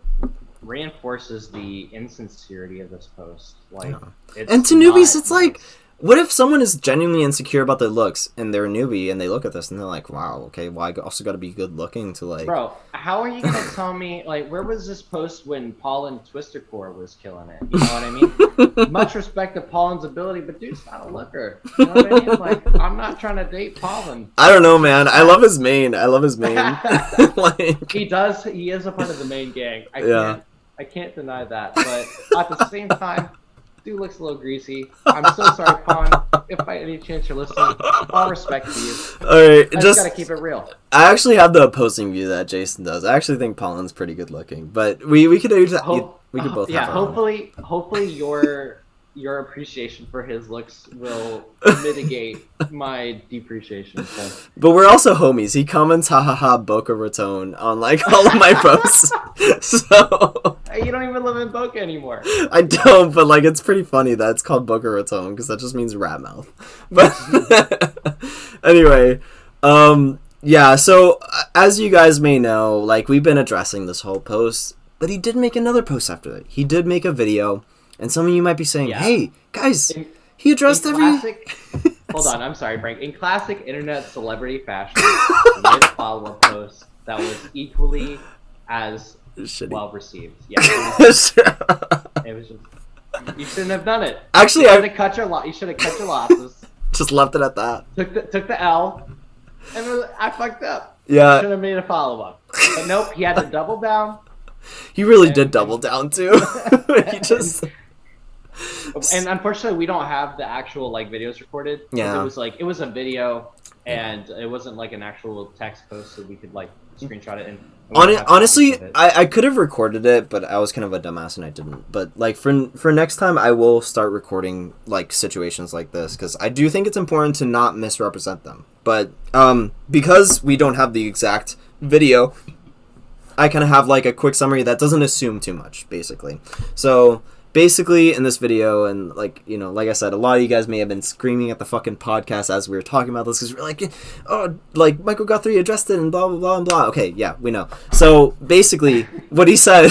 reinforces the insincerity of this post. And to newbies, it's like, What if someone is genuinely insecure about their looks and they're a newbie and they look at this and they're like, wow, okay, well, I also got to be good looking to like... Bro, how are you going to tell me, like, where was this post when Paulin Twister Core was killing it? You know what I mean? Much respect to Paulin's ability, but dude's not a looker. You know what I mean? Like, I'm not trying to date Paulin. I don't know, man. I love his main. Like... He is a part of the main gang. I can't deny that, but at the same time, dude looks a little greasy. I'm so sorry, Pawn. If by any chance you're listening, all respect to you. Alright, I just gotta keep it real. I actually have the opposing view that Jason does. I actually think Paulin's pretty good looking, but we could both have hopefully your appreciation for his looks will mitigate my depreciation. So. But we're also homies. He comments "ha ha ha" Boca Raton on like all of my posts. So you don't even live in Boca anymore. I don't, but like it's pretty funny that it's called Boca Raton because that just means rat mouth. But anyway, yeah. So as you guys may know, like we've been addressing this whole post, but he did make another post after it. He did make a video. And some of you might be saying, hey, guys, he addressed Hold on, I'm sorry, Frank. In classic internet celebrity fashion, he made a follow-up post that was equally as well received. Yeah, it was just... You shouldn't have done it. Actually, you should have cut your losses. Just left it at that. Took the L, and I fucked up. Yeah. Should have made a follow-up. But nope, he had to double down. He really did double down, too. He just... And unfortunately, we don't have the actual like videos recorded. Yeah, it was a video, and it wasn't like an actual text post, so we could like screenshot it. And honestly, I could have recorded it, but I was kind of a dumbass and I didn't. But like for next time, I will start recording like situations like this because I do think it's important to not misrepresent them. But because we don't have the exact video, I kind of have like a quick summary that doesn't assume too much, basically. So. Basically, in this video, and like, you know, like I said, a lot of you guys may have been screaming at the fucking podcast as we were talking about this, because we're like, oh, like, Michael Guthrie addressed it, and blah, blah, blah, and blah. Okay, yeah, we know. So, basically, what he said,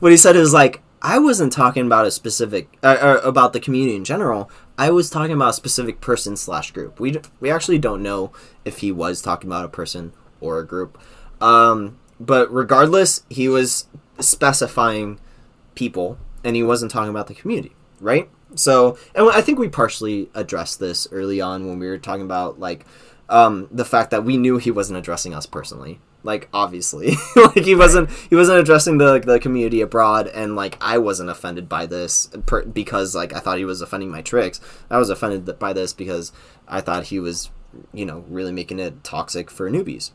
is like, I wasn't talking about a specific, about the community in general. I was talking about a specific person / group. We actually don't know if he was talking about a person or a group. But regardless, he was specifying people, and he wasn't talking about the community, right? So, and I think we partially addressed this early on when we were talking about, like, the fact that we knew he wasn't addressing us personally. Like, obviously. Like, he wasn't addressing the community abroad, and, like, I wasn't offended by this because, like, I thought he was offending my tricks. I was offended by this because I thought he was, you know, really making it toxic for newbies.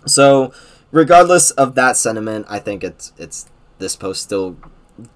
So, regardless of that sentiment, I think it's this post still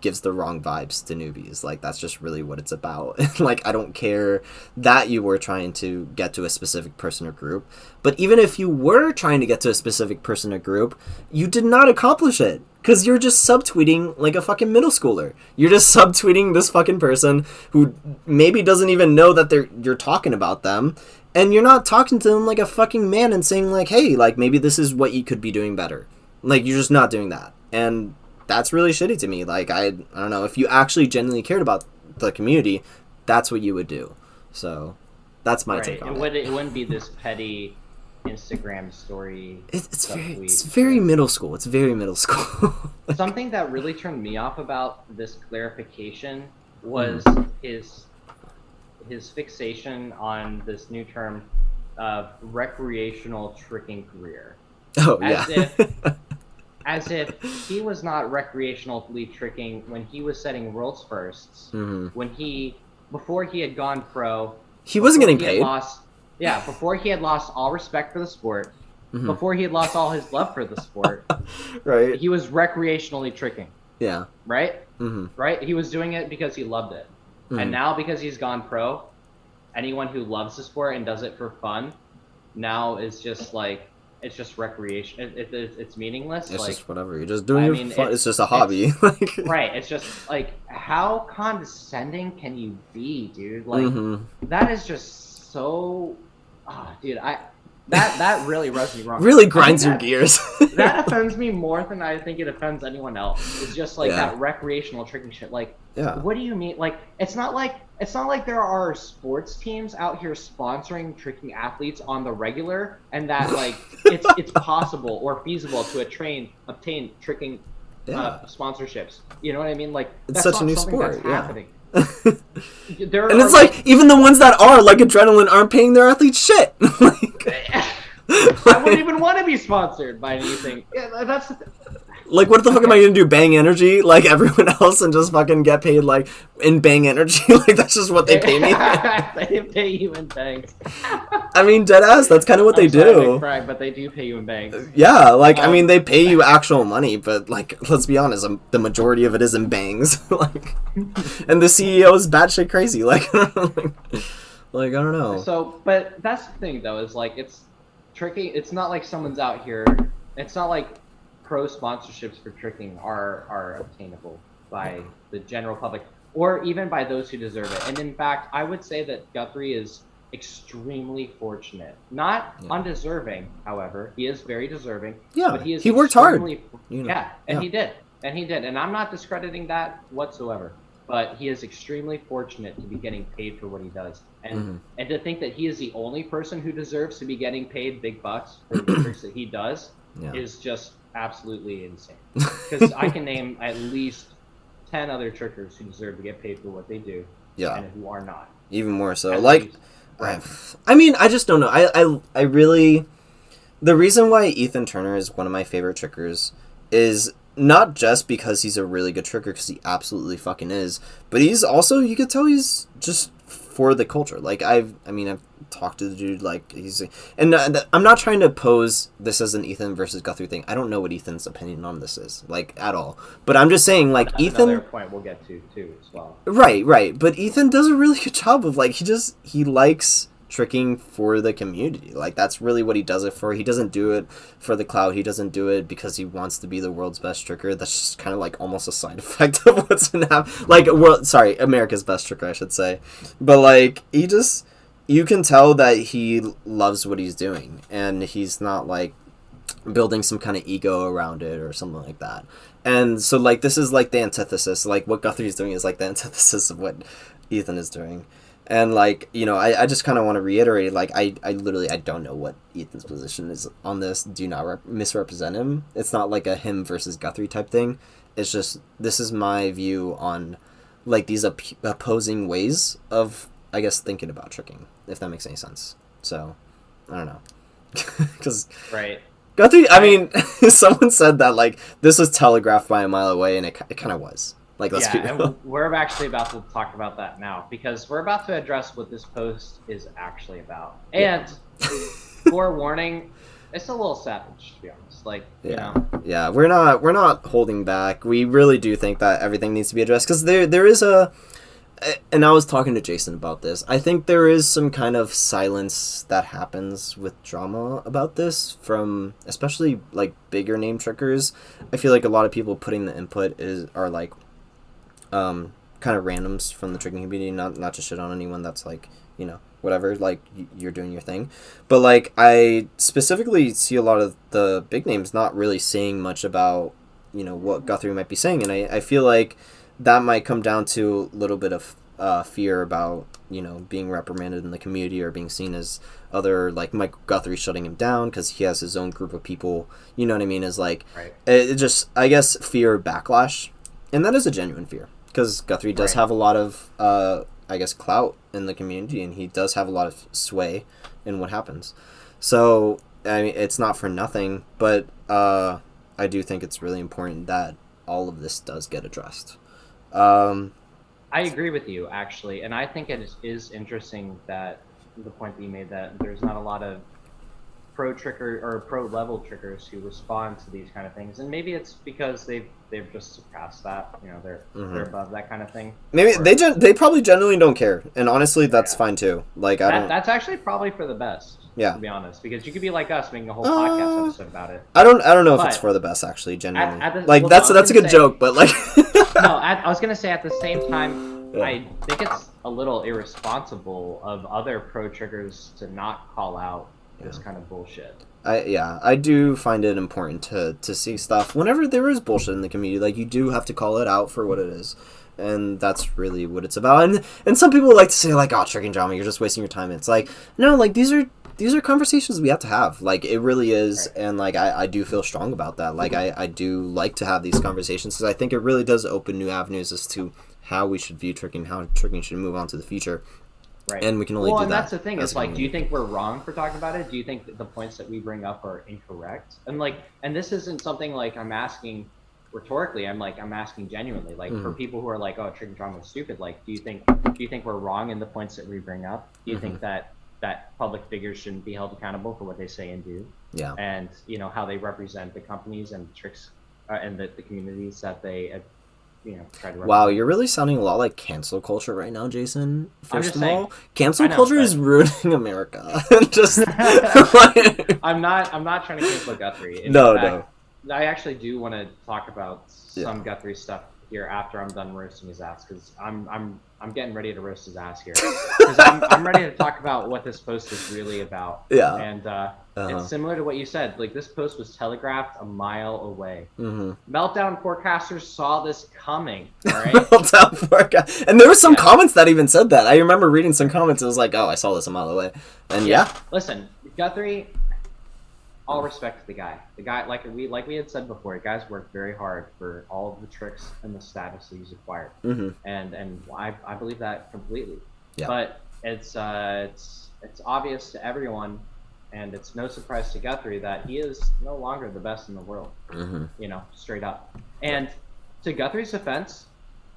gives the wrong vibes to newbies. Like, that's just really what it's about. Like, I don't care that you were trying to get to a specific person or group, but even if you were trying to get to a specific person or group, you did not accomplish it, because you're just subtweeting like a fucking middle schooler. You're just subtweeting this fucking person who maybe doesn't even know that you're talking about them, and you're not talking to them like a fucking man and saying like, hey, like, maybe this is what you could be doing better. Like, you're just not doing that. And that's really shitty to me. Like, I don't know, if you actually genuinely cared about the community, that's what you would do. So that's my take on it. It wouldn't be this petty Instagram story. It's very middle school. It's very middle school. Something that really turned me off about this clarification was his fixation on this new term of recreational tricking career. Oh, yeah. As if he was not recreationally tricking when he was setting world's firsts. Mm-hmm. Before he had gone pro, he wasn't getting paid. Before he had lost all respect for the sport, before he had lost all his love for the sport, right? He was recreationally tricking. Yeah. Right. Mm-hmm. Right. He was doing it because he loved it, and now because he's gone pro, anyone who loves the sport and does it for fun, now is just like. It's just recreation. It's meaningless. It's like, just whatever. You're just doing it for fun. It's just a hobby. Right. It's just like, how condescending can you be, dude? Like, that is just so... Oh, dude, That really rubs me wrong. Really grinds your gears. That offends me more than I think it offends anyone else. It's just like that recreational tricking shit. Like, what do you mean? Like, it's not like there are sports teams out here sponsoring tricking athletes on the regular, and that like it's possible or feasible to obtain tricking sponsorships. You know what I mean? Like, it's such a new sport. That's happening. And it's like even the ones that are like Adrenaline aren't paying their athletes shit. I wouldn't even want to be sponsored by anything. Yeah, that's like, what the fuck am I gonna do? Bang Energy like everyone else and just fucking get paid like in Bang Energy? Like that's just what they pay me. They pay you in bangs. I mean, deadass. That's kind of what they do. Brag, but they do pay you in bangs. Yeah, like I mean, they pay you actual money, but like, let's be honest, the majority of it is in bangs. Like, and the CEO is batshit crazy. Like, like I don't know. So, but that's the thing though, is like it's tricky. It's not like someone's out here. It's not like pro sponsorships for tricking are obtainable by the general public or even by those who deserve it. And in fact, I would say that Guthrie is extremely fortunate. Not undeserving, however. He is very deserving. Yeah, but he worked hard. Yeah, and he did. And he did. And I'm not discrediting that whatsoever. But he is extremely fortunate to be getting paid for what he does. And and to think that he is the only person who deserves to be getting paid big bucks for the tricks that he does is just absolutely insane. Because I can name at least 10 other trickers who deserve to get paid for what they do and who are not. Even more so. Like, I mean, I just don't know. I really... The reason why Ethan Turner is one of my favorite trickers is not just because he's a really good tricker, because he absolutely fucking is, but he's also, you could tell he's just for the culture. Like, I've talked to the dude, like, he's... And I'm not trying to pose this as an Ethan versus Guthrie thing. I don't know what Ethan's opinion on this is, like, at all. But I'm just saying, like, Ethan... Another point we'll get to, too, as well. Right. But Ethan does a really good job of, like, he likes tricking for the community. Like, that's really what he does it for. He doesn't do it for the clout. He doesn't do it because he wants to be the world's best tricker. That's just kind of like almost a side effect of what's been happening. Like, America's best tricker, I should say. But like, you can tell that he loves what he's doing, and he's not like building some kind of ego around it or something like that. And so like, this is like the antithesis. Like, what Guthrie's doing is like the antithesis of what Ethan is doing. And, like, you know, I just kind of want to reiterate, like, I literally, I don't know what Ethan's position is on this. Do not misrepresent him. It's not like a him versus Guthrie type thing. It's just, this is my view on, like, these opposing ways of, I guess, thinking about tricking, if that makes any sense. So, I don't know. Because Guthrie, I mean, someone said that, like, this was telegraphed by a mile away, and it kind of was. Like, let's be real. And we're actually about to talk about that now, because we're about to address what this post is actually about. And forewarning, it's a little savage, to be honest. Like, you know. Yeah, we're not holding back. We really do think that everything needs to be addressed, because there is a, and I was talking to Jason about this. I think there is some kind of silence that happens with drama about this from especially like bigger name trickers. I feel like a lot of people putting the input are like kind of randoms from the tricking community, not to shit on anyone that's like, you know, whatever, like, you're doing your thing. But like, I specifically see a lot of the big names not really saying much about, you know, what Guthrie might be saying, and I feel like that might come down to a little bit of fear about, you know, being reprimanded in the community or being seen as other, like, Mike Guthrie shutting him down because he has his own group of people, you know what I mean, is like, it just, I guess, fear of backlash, and that is a genuine fear. Because Guthrie does have a lot of, I guess, clout in the community, and he does have a lot of sway in what happens. So, I mean, it's not for nothing, but I do think it's really important that all of this does get addressed. I agree with you, actually, and I think it is interesting that the point that you made, that there's not a lot of pro tricker or pro level trickers who respond to these kind of things, and maybe it's because they've just surpassed that, you know, they're above that kind of thing. Maybe they probably genuinely don't care, and honestly, that's fine too. Like, that's actually probably for the best. Yeah, to be honest, because you could be like us, making a whole podcast episode about it. I don't know if it's for the best, actually, genuinely. That's a good joke, but like, I was gonna say at the same time, I think it's a little irresponsible of other pro triggers to not call out this kind of bullshit. I do find it important to see stuff whenever there is bullshit in the community. Like, you do have to call it out for what it is, and that's really what it's about. And some people like to say, like, oh, tricking drama, you're just wasting your time. It's like, no, like, these are conversations we have to have. Like, it really is. Right. And like, I do feel strong about that. Like, I do like to have these conversations because I think it really does open new avenues as to how we should view tricking, how tricking should move on to the future. Right. And we can only do that. Well, and that's the thing. It's like, do you think we're wrong for talking about it? Do you think that the points that we bring up are incorrect? And like, and this isn't something like I'm asking rhetorically. I'm asking genuinely. Like, for people who are like, oh, tricking drama is stupid. Like, do you think we're wrong in the points that we bring up? Do you think that public figures shouldn't be held accountable for what they say and do? Yeah. And how they represent the companies and tricks and the communities that they try to represent. Wow, you're really sounding a lot like cancel culture right now, Jason. First of all, saying, cancel culture is ruining America. Just I'm not trying to cancel Guthrie. No. I actually do want to talk about some Guthrie stuff here after I'm done roasting his ass, because I'm getting ready to roast his ass here, because I'm ready to talk about what this post is really about. Yeah. And it's similar to what you said. Like, this post was telegraphed a mile away. Mm-hmm. Meltdown forecasters saw this coming. All right. Meltdown forecast, and there were some comments that even said that. I remember reading some comments. It was like, oh, I saw this a mile away. And listen, Guthrie. All respect to the guy. The guy, like we had said before, the guy's worked very hard for all of the tricks and the status that he's acquired, and I believe that completely. Yeah. But it's obvious to everyone, and it's no surprise to Guthrie that he is no longer the best in the world. Straight up. And to Guthrie's defense,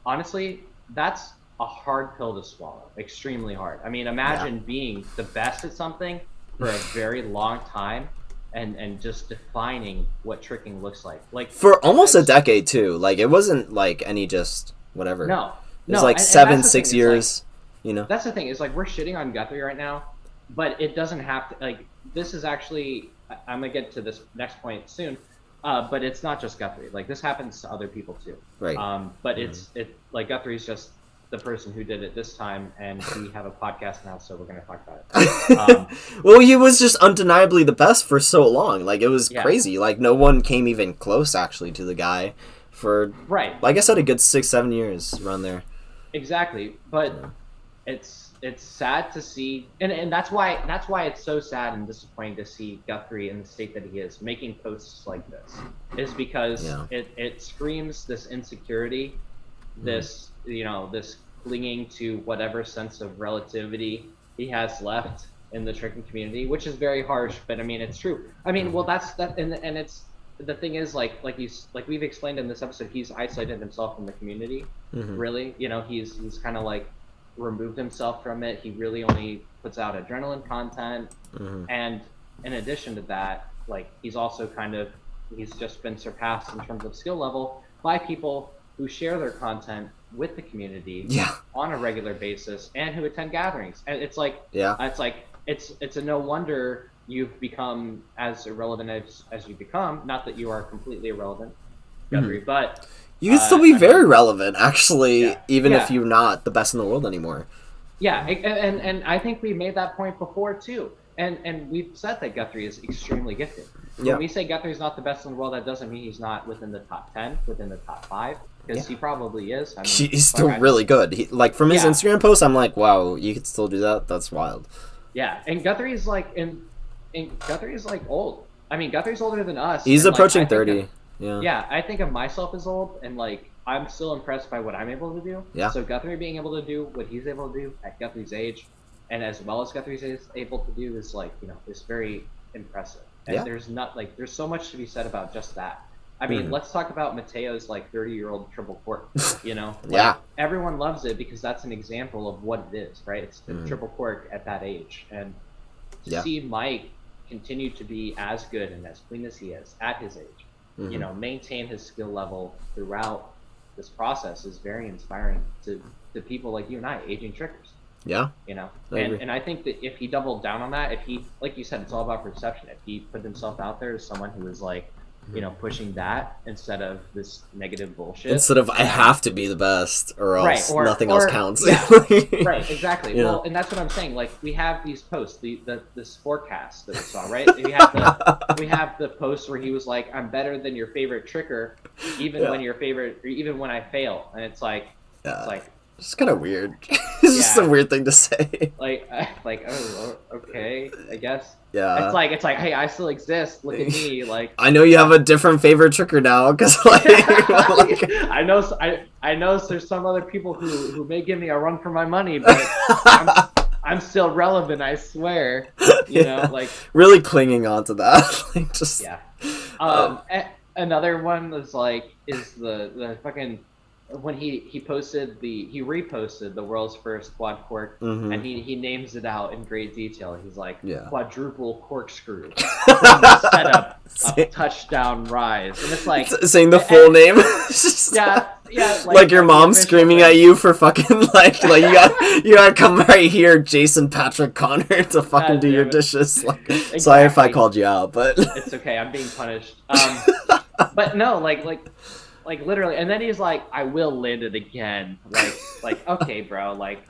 honestly, that's a hard pill to swallow. Extremely hard. I mean, imagine being the best at something for a very long time. And just defining what tricking looks like for almost a decade too. Like, it wasn't like any just whatever. No, it was like 6 years. Like, that's the thing. Is like, we're shitting on Guthrie right now, but it doesn't have to. Like, this is actually. I'm gonna get to this next point soon, but it's not just Guthrie. Like, this happens to other people too. Right. But it's like Guthrie's just the person who did it this time, and we have a podcast now, so we're going to talk about it. Well, he was just undeniably the best for so long. Like, it was crazy. Like, no one came even close, actually, to the guy for, like I said, a good 6-7 years around there. Exactly. But it's sad to see, and that's why it's so sad and disappointing to see Guthrie in the state that he is, making posts like this, is because it screams this insecurity, this clinging to whatever sense of relativity he has left in the tricking community, which is very harsh, but I mean, it's true. I mean, well, that's that, and it's the thing is, like we've explained in this episode, he's isolated himself from the community. Really, he's kind of like removed himself from it. He really only puts out adrenaline content, and in addition to that, like, he's just been surpassed in terms of skill level by people who share their content with the community on a regular basis and who attend gatherings. And it's like, it's a no wonder you've become as irrelevant as you become. Not that you are completely irrelevant, Guthrie, but you can still be very relevant, actually, even if you're not the best in the world anymore. Yeah, and I think we made that point before too. And we've said that Guthrie is extremely gifted. When we say Guthrie's not the best in the world, that doesn't mean he's not within the top 10, within the top 5, because he probably is. I mean, he's still really good. From his Instagram posts, I'm like, wow, you could still do that? That's wild. Yeah, and Guthrie's like, Guthrie's like old. I mean, Guthrie's older than us. He's approaching 30. Yeah, I think of myself as old, and like, I'm still impressed by what I'm able to do. Yeah. So Guthrie being able to do what he's able to do at Guthrie's age, and as well as Guthrie's able to do, is like, is very impressive. And there's so much to be said about just that. I mean, let's talk about Mateo's like 30-year-old triple cork. Everyone loves it because that's an example of what it is, right? It's a triple cork at that age, and to see Mike continue to be as good and as clean as he is at his age, maintain his skill level throughout this process is very inspiring to people like you and I, aging trickers. Yeah. And I think that if he doubled down on that, if he, like you said, it's all about perception. If he put himself out there as someone who is like, pushing that instead of this negative bullshit. Instead of I have to be the best or else nothing else counts. Yeah, right, exactly. Yeah. Well, and that's what I'm saying. Like, we have these posts, this forecast that we saw, right? We have the post where he was like, "I'm better than your favorite tricker, even when I fail," and it's like, it's kind of weird. It's just a weird thing to say. Oh, okay, I guess. Yeah. It's like, hey, I still exist. Look at me. Like, I know you have a different favorite tricker now, because I know there's some other people who may give me a run for my money, but I'm still relevant. I swear. Really clinging on to that. Another one was is the fucking. When he reposted the world's first quad cork, and he names it out in great detail. He's like, quadruple corkscrew from the setup of touchdown rise, and it's like saying the full name. Like your mom screaming at you for fucking like you gotta come right here, Jason Patrick Connor, to fucking do your dishes. Exactly. Sorry if I called you out, but it's okay. I'm being punished. But no, like literally, and then he's like, "I will land it again." Like, okay, bro. Like,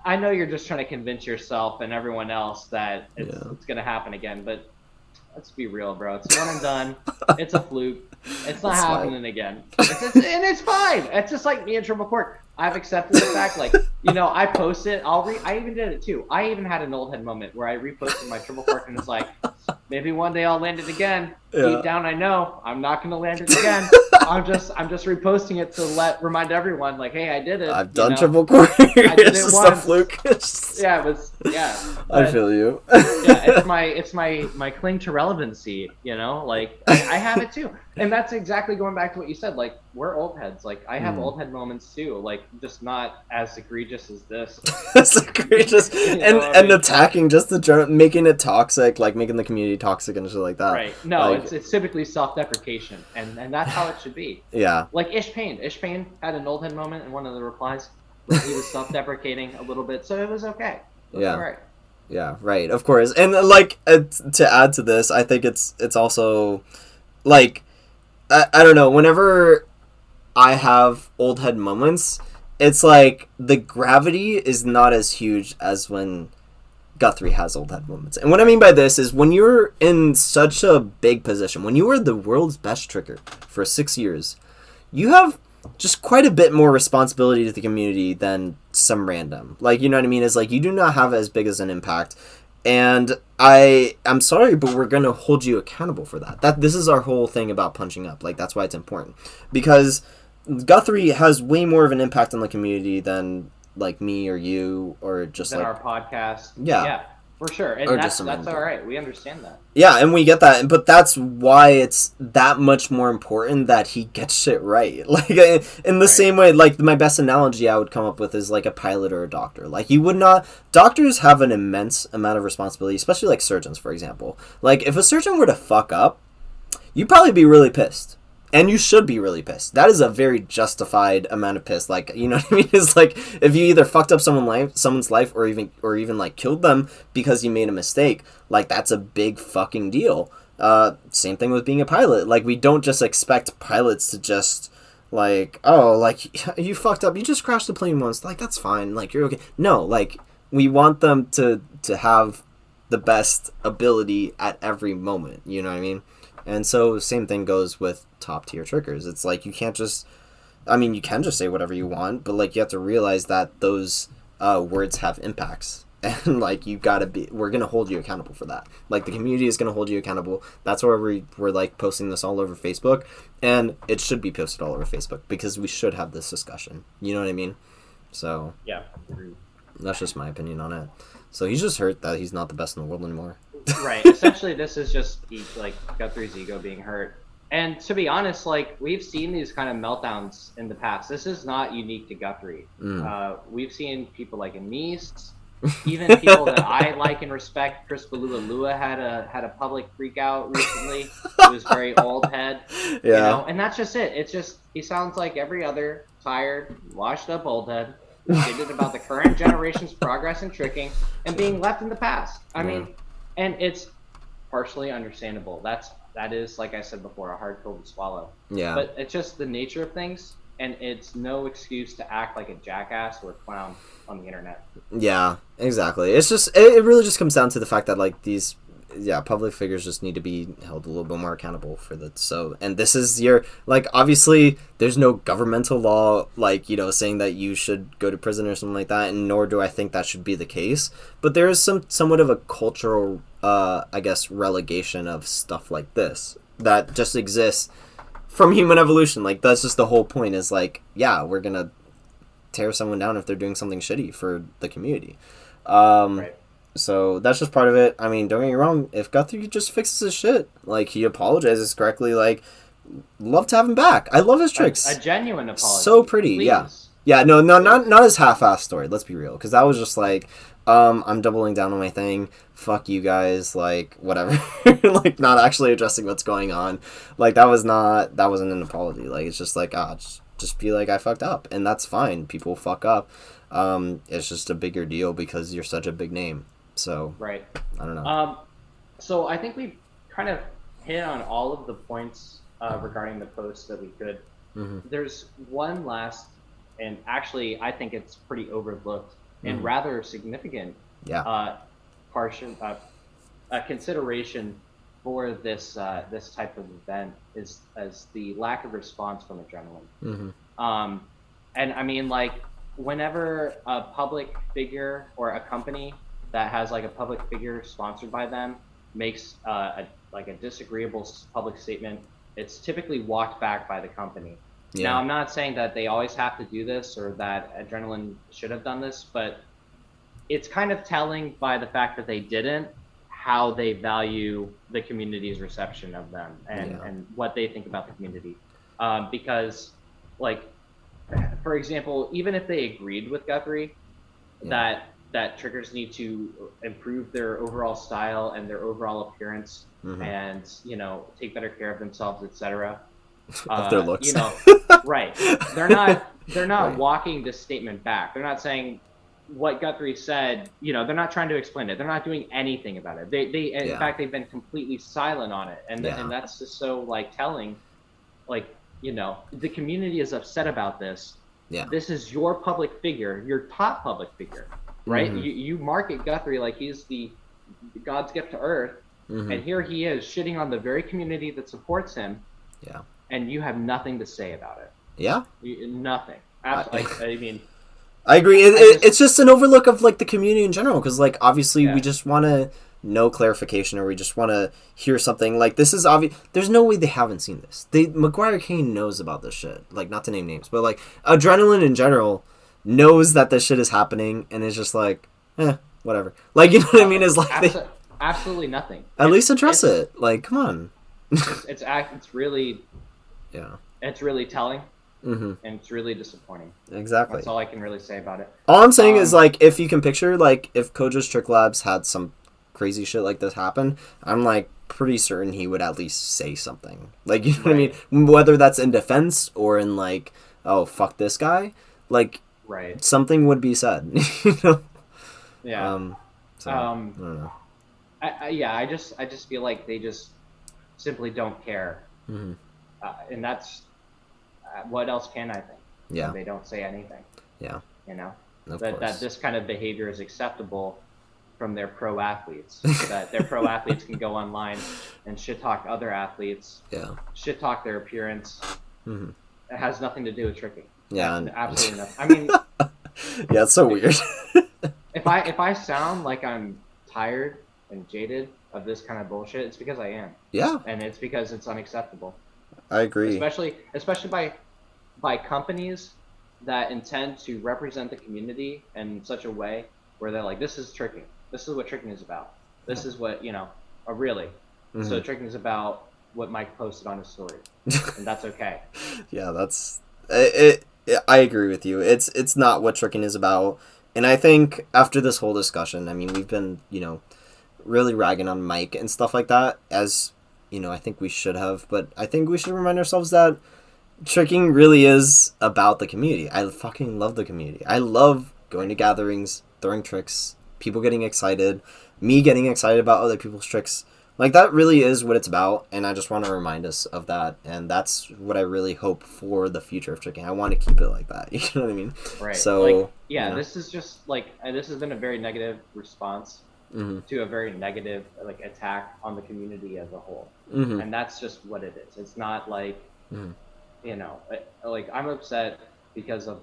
I know you're just trying to convince yourself and everyone else that it's gonna happen again, but let's be real, bro. It's one and done. It's a fluke. It's not happening again. And it's fine. It's just like me and Triple Cork. I've accepted the fact, I post it. I even did it too. I even had an old head moment where I reposted my Triple Cork and it's like, maybe one day I'll land it again. Deep down, I know I'm not gonna land it again. I'm just reposting it to remind everyone, like, hey, I did it. I've done Triple Cork. It's just a fluke. I feel you. It's my cling to relevancy. I have it too, and that's exactly going back to what you said. Like, we're old heads. Like, I have old head moments too. Like, just not as egregious as this. It's egregious, and attacking just making it toxic, like making the community toxic and shit like that. Right. No, it's typically self-deprecation, and that's how it should be. Yeah. Like Ish Payne had an old head moment in one of the replies where he was self-deprecating a little bit, so it was okay. It was all right. Yeah, right, of course. And to add to this, I think it's also I don't know, whenever I have old head moments, it's like the gravity is not as huge as when Guthrie has old head moments. And what I mean by this is when you're in such a big position, when you were the world's best tricker for 6 years, you have just quite a bit more responsibility to the community than some random. You know what I mean? Is you do not have as big as an impact. And I'm sorry, but we're going to hold you accountable for that. This is our whole thing about punching up. That's why it's important. Because Guthrie has way more of an impact on the community than me or you or just our podcast. Yeah, for sure. And that's all right. We understand that. Yeah, and we get that. But that's why it's that much more important that he gets shit right. In the same way, my best analogy I would come up with is a pilot or a doctor. You would not. Doctors have an immense amount of responsibility, especially surgeons, for example. If a surgeon were to fuck up, you'd probably be really pissed. And you should be really pissed. That is a very justified amount of piss. You know what I mean? It's if you either fucked up someone's life or even killed them because you made a mistake, that's a big fucking deal. Same thing with being a pilot. We don't just expect pilots to just you fucked up, you just crashed the plane once. That's fine. You're okay. No, we want them to have the best ability at every moment. You know what I mean? And so same thing goes with top tier trickers. It's you can't just, you can just say whatever you want, but you have to realize that those words have impacts, and we're gonna hold you accountable for that. The community is gonna hold you accountable. That's why we're posting this all over Facebook, and it should be posted all over Facebook because we should have this discussion. You know what I mean? So yeah, that's just my opinion on it. So he's just hurt that he's not the best in the world anymore. Right. Essentially, this is just Guthrie's ego being hurt. And to be honest, we've seen these kind of meltdowns in the past. This is not unique to Guthrie. We've seen people like Anise, even people that I like and respect. Chris Balula had a public freak out recently. He was very old head. Yeah. And that's just it. It's just he sounds like every other tired, washed up old head. Stated about the current generation's progress in tricking and being left in the past. I mean, and it's partially understandable. That's that is, like I said before, a hard pill to swallow. Yeah. But it's just the nature of things, and it's no excuse to act like a jackass or a clown on the internet. Yeah, exactly. It's just it really just comes down to the fact that like these public figures just need to be held a little bit more accountable for that. So, and this is your like obviously there's no governmental law like, you know, saying that you should go to prison or something like that, and nor do I think that should be the case. But there is somewhat of a cultural I guess relegation of stuff like this that just exists from human evolution. Like that's just the whole point is like, yeah, we're going to tear someone down if they're doing something shitty for the community. Right. So that's just part of it. I mean, don't get me wrong. If Guthrie just fixes his shit, like he apologizes correctly, like love to have him back. I love his tricks. A genuine apology. So pretty, please. yeah. No, not his half-assed story. Let's be real, because that was just like, I'm doubling down on my thing. Fuck you guys, like whatever. Like not actually addressing what's going on. Like that wasn't an apology. Like it's just like just be like I fucked up, and that's fine. People fuck up. It's just a bigger deal because you're such a big name. So right. I don't know. So I think we've kind of hit on all of the points regarding the post that we could. Mm-hmm. There's one last, and actually I think it's pretty overlooked and Mm-hmm. rather significant consideration for this this type of event is as the lack of response from Adrenaline. Mm-hmm. And I mean, like, whenever a public figure or a company that has like a public figure sponsored by them makes a disagreeable public statement, it's typically walked back by the company. Yeah. Now, I'm not saying that they always have to do this or that Adrenaline should have done this, but it's kind of telling by the fact that they didn't how they value the community's reception of them and what they think about the community. Because, like, for example, even if they agreed with Guthrie that triggers need to improve their overall style and their overall appearance and, you know, take better care of themselves, etc. Of their looks. You know, right. They're not right. Walking this statement back. They're not saying what Guthrie said, you know, they're not trying to explain it. They're not doing anything about it. They in fact, they've been completely silent on it. And that's just so, like, telling, like, you know, the community is upset about this. Yeah. This is your public figure, your top public figure, right? Mm-hmm. You market Guthrie like he's the God's gift to earth. Mm-hmm. And here he is shitting on the very community that supports him. Yeah. And you have nothing to say about it. Yeah. Nothing. I mean, I agree. It's just an overlook of, like, the community in general, because, like, obviously we just want to know clarification, or we just want to hear something. Like, this is obvious. There's no way they haven't seen this. McGuire Kane knows about this shit. Like, not to name names, but, like, Adrenaline in general knows that this shit is happening, and is just like, whatever. Like, you know what I mean? It's like absolutely nothing. At least address it. Like, come on. It's really, it's really telling. Mm-hmm. And it's really disappointing. Exactly. That's all I can really say about it. All I'm saying is, like, if you can picture, like, if Kojo's Trick Labs had some crazy shit like this happen, I'm, like, pretty certain he would at least say something. Like, you know what I mean? Whether that's in defense or in, like, oh, fuck this guy. Like, something would be said. You know? Yeah. So, I don't know. I just feel like they just simply don't care. Mm-hmm. And that's... what else can I think? Yeah. They don't say anything. Yeah. You know? Of that course. This kind of behavior is acceptable from their pro athletes. That their pro athletes can go online and shit talk other athletes. Yeah. Shit talk their appearance. Mm-hmm. It has nothing to do with tricking. Yeah. Absolutely nothing. I mean, yeah, it's so weird. if I sound like I'm tired and jaded of this kind of bullshit, it's because I am. Yeah. And it's because it's unacceptable. I agree. Especially by companies that intend to represent the community in such a way where they're like, this is tricking. This is what tricking is about. This is what, you know, really. Mm-hmm. So tricking is about what Mike posted on his story. And that's okay. Yeah, that's it. I agree with you. It's not what tricking is about. And I think after this whole discussion, I mean, we've been, you know, really ragging on Mike and stuff like that, as, you know, I think we should have. But I think we should remind ourselves that tricking really is about the community. I fucking love the community. I love going to gatherings, throwing tricks, people getting excited, me getting excited about other people's tricks. Like, that really is what it's about, and I just want to remind us of that, and that's what I really hope for the future of tricking. I want to keep it like that, you know what I mean? Right. So, like, yeah, you know. this is just like this has been a very negative response to a very negative like attack on the community as a whole, and that's just what it is. It's not like you know, like I'm upset because of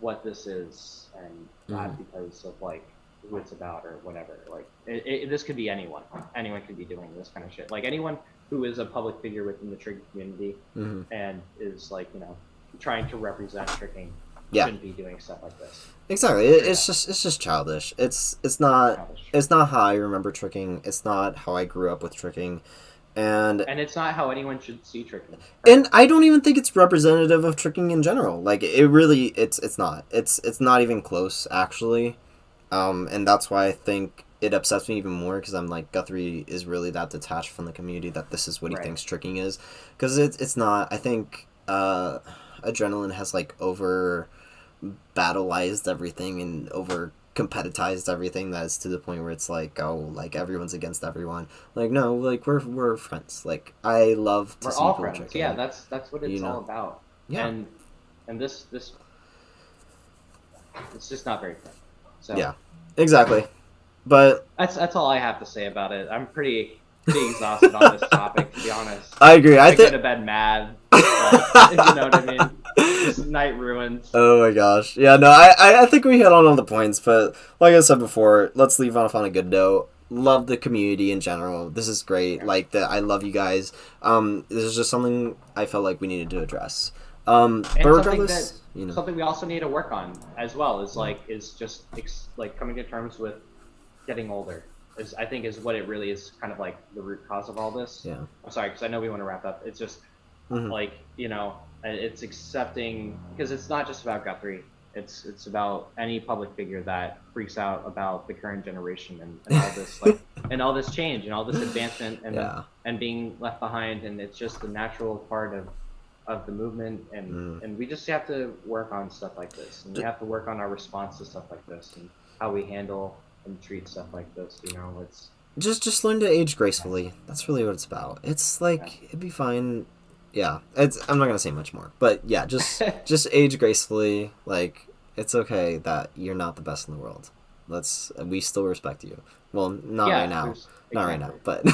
what this is, and not because of like who it's about or whatever. Like this could be anyone. Anyone could be doing this kind of shit. Like anyone who is a public figure within the tricking community and is like, you know, trying to represent tricking shouldn't be doing stuff like this. Exactly. It's just childish. It's not Childish. It's not how I remember tricking. It's not how I grew up with tricking. And it's not how anyone should see tricking. And I don't even think it's representative of tricking in general. Like, it really, it's not. It's not even close, actually. And that's why I think it upsets me even more, because I'm like, Guthrie is really that detached from the community that this is what he thinks tricking is. Because it's not. I think Adrenaline has, like, over battleized everything and over competitized everything, that's to the point where it's like, oh, like, everyone's against everyone. Like, no, like, we're friends. Like, I love to see all people friends. tricking. Yeah, that's what it's all about. Yeah. And this it's just not very fun. So yeah, exactly. But that's all I have to say about it. I'm pretty exhausted on this topic, to be honest. I agree. I think could have been mad. But, you know what I mean? This night ruined. Oh my gosh. Yeah, no, I think we hit on all the points, but like I said before, let's leave off on a good note. Love the community in general. This is great. Yeah. Like, I love you guys. This is just something I felt like we needed to address. And but regardless, you know, something we also need to work on as well is just coming to terms with getting older. I think is what it really is, kind of like the root cause of all this. Yeah. I'm sorry, because I know we want to wrap up. It's just like, you know, it's accepting, because it's not just about Guthrie. It's about any public figure that freaks out about the current generation and all this and all this change and all this advancement and being left behind, and it's just the natural part of the movement, and we just have to work on stuff like this, and we have to work on our response to stuff like this and how we handle and treat stuff like this. You know, it's just learn to age gracefully. That's really what it's about. It's like, it'd be fine. Yeah, I'm not gonna say much more, but yeah, just age gracefully. Like, it's okay that you're not the best in the world. We still respect you. Well, not right now, not right now, but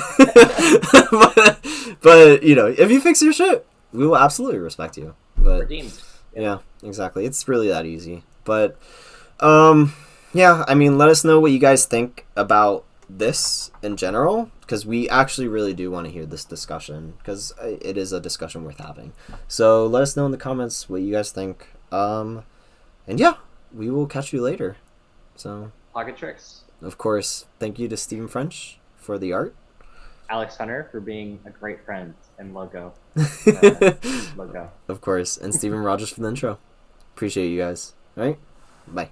but you know, if you fix your shit, we will absolutely respect you. But redeemed. Yeah, exactly. It's really that easy. But yeah, I mean, let us know what you guys think about this in general, because we actually really do want to hear this discussion, because it is a discussion worth having. So let us know in the comments what you guys think. And yeah, we will catch you later. So Pocket Tricks. Of course, thank you to Stephen French for the art. Alex Hunter for being a great friend and logo. Logo. Of course, and Stephen Rogers for the intro. Appreciate you guys. All right, bye.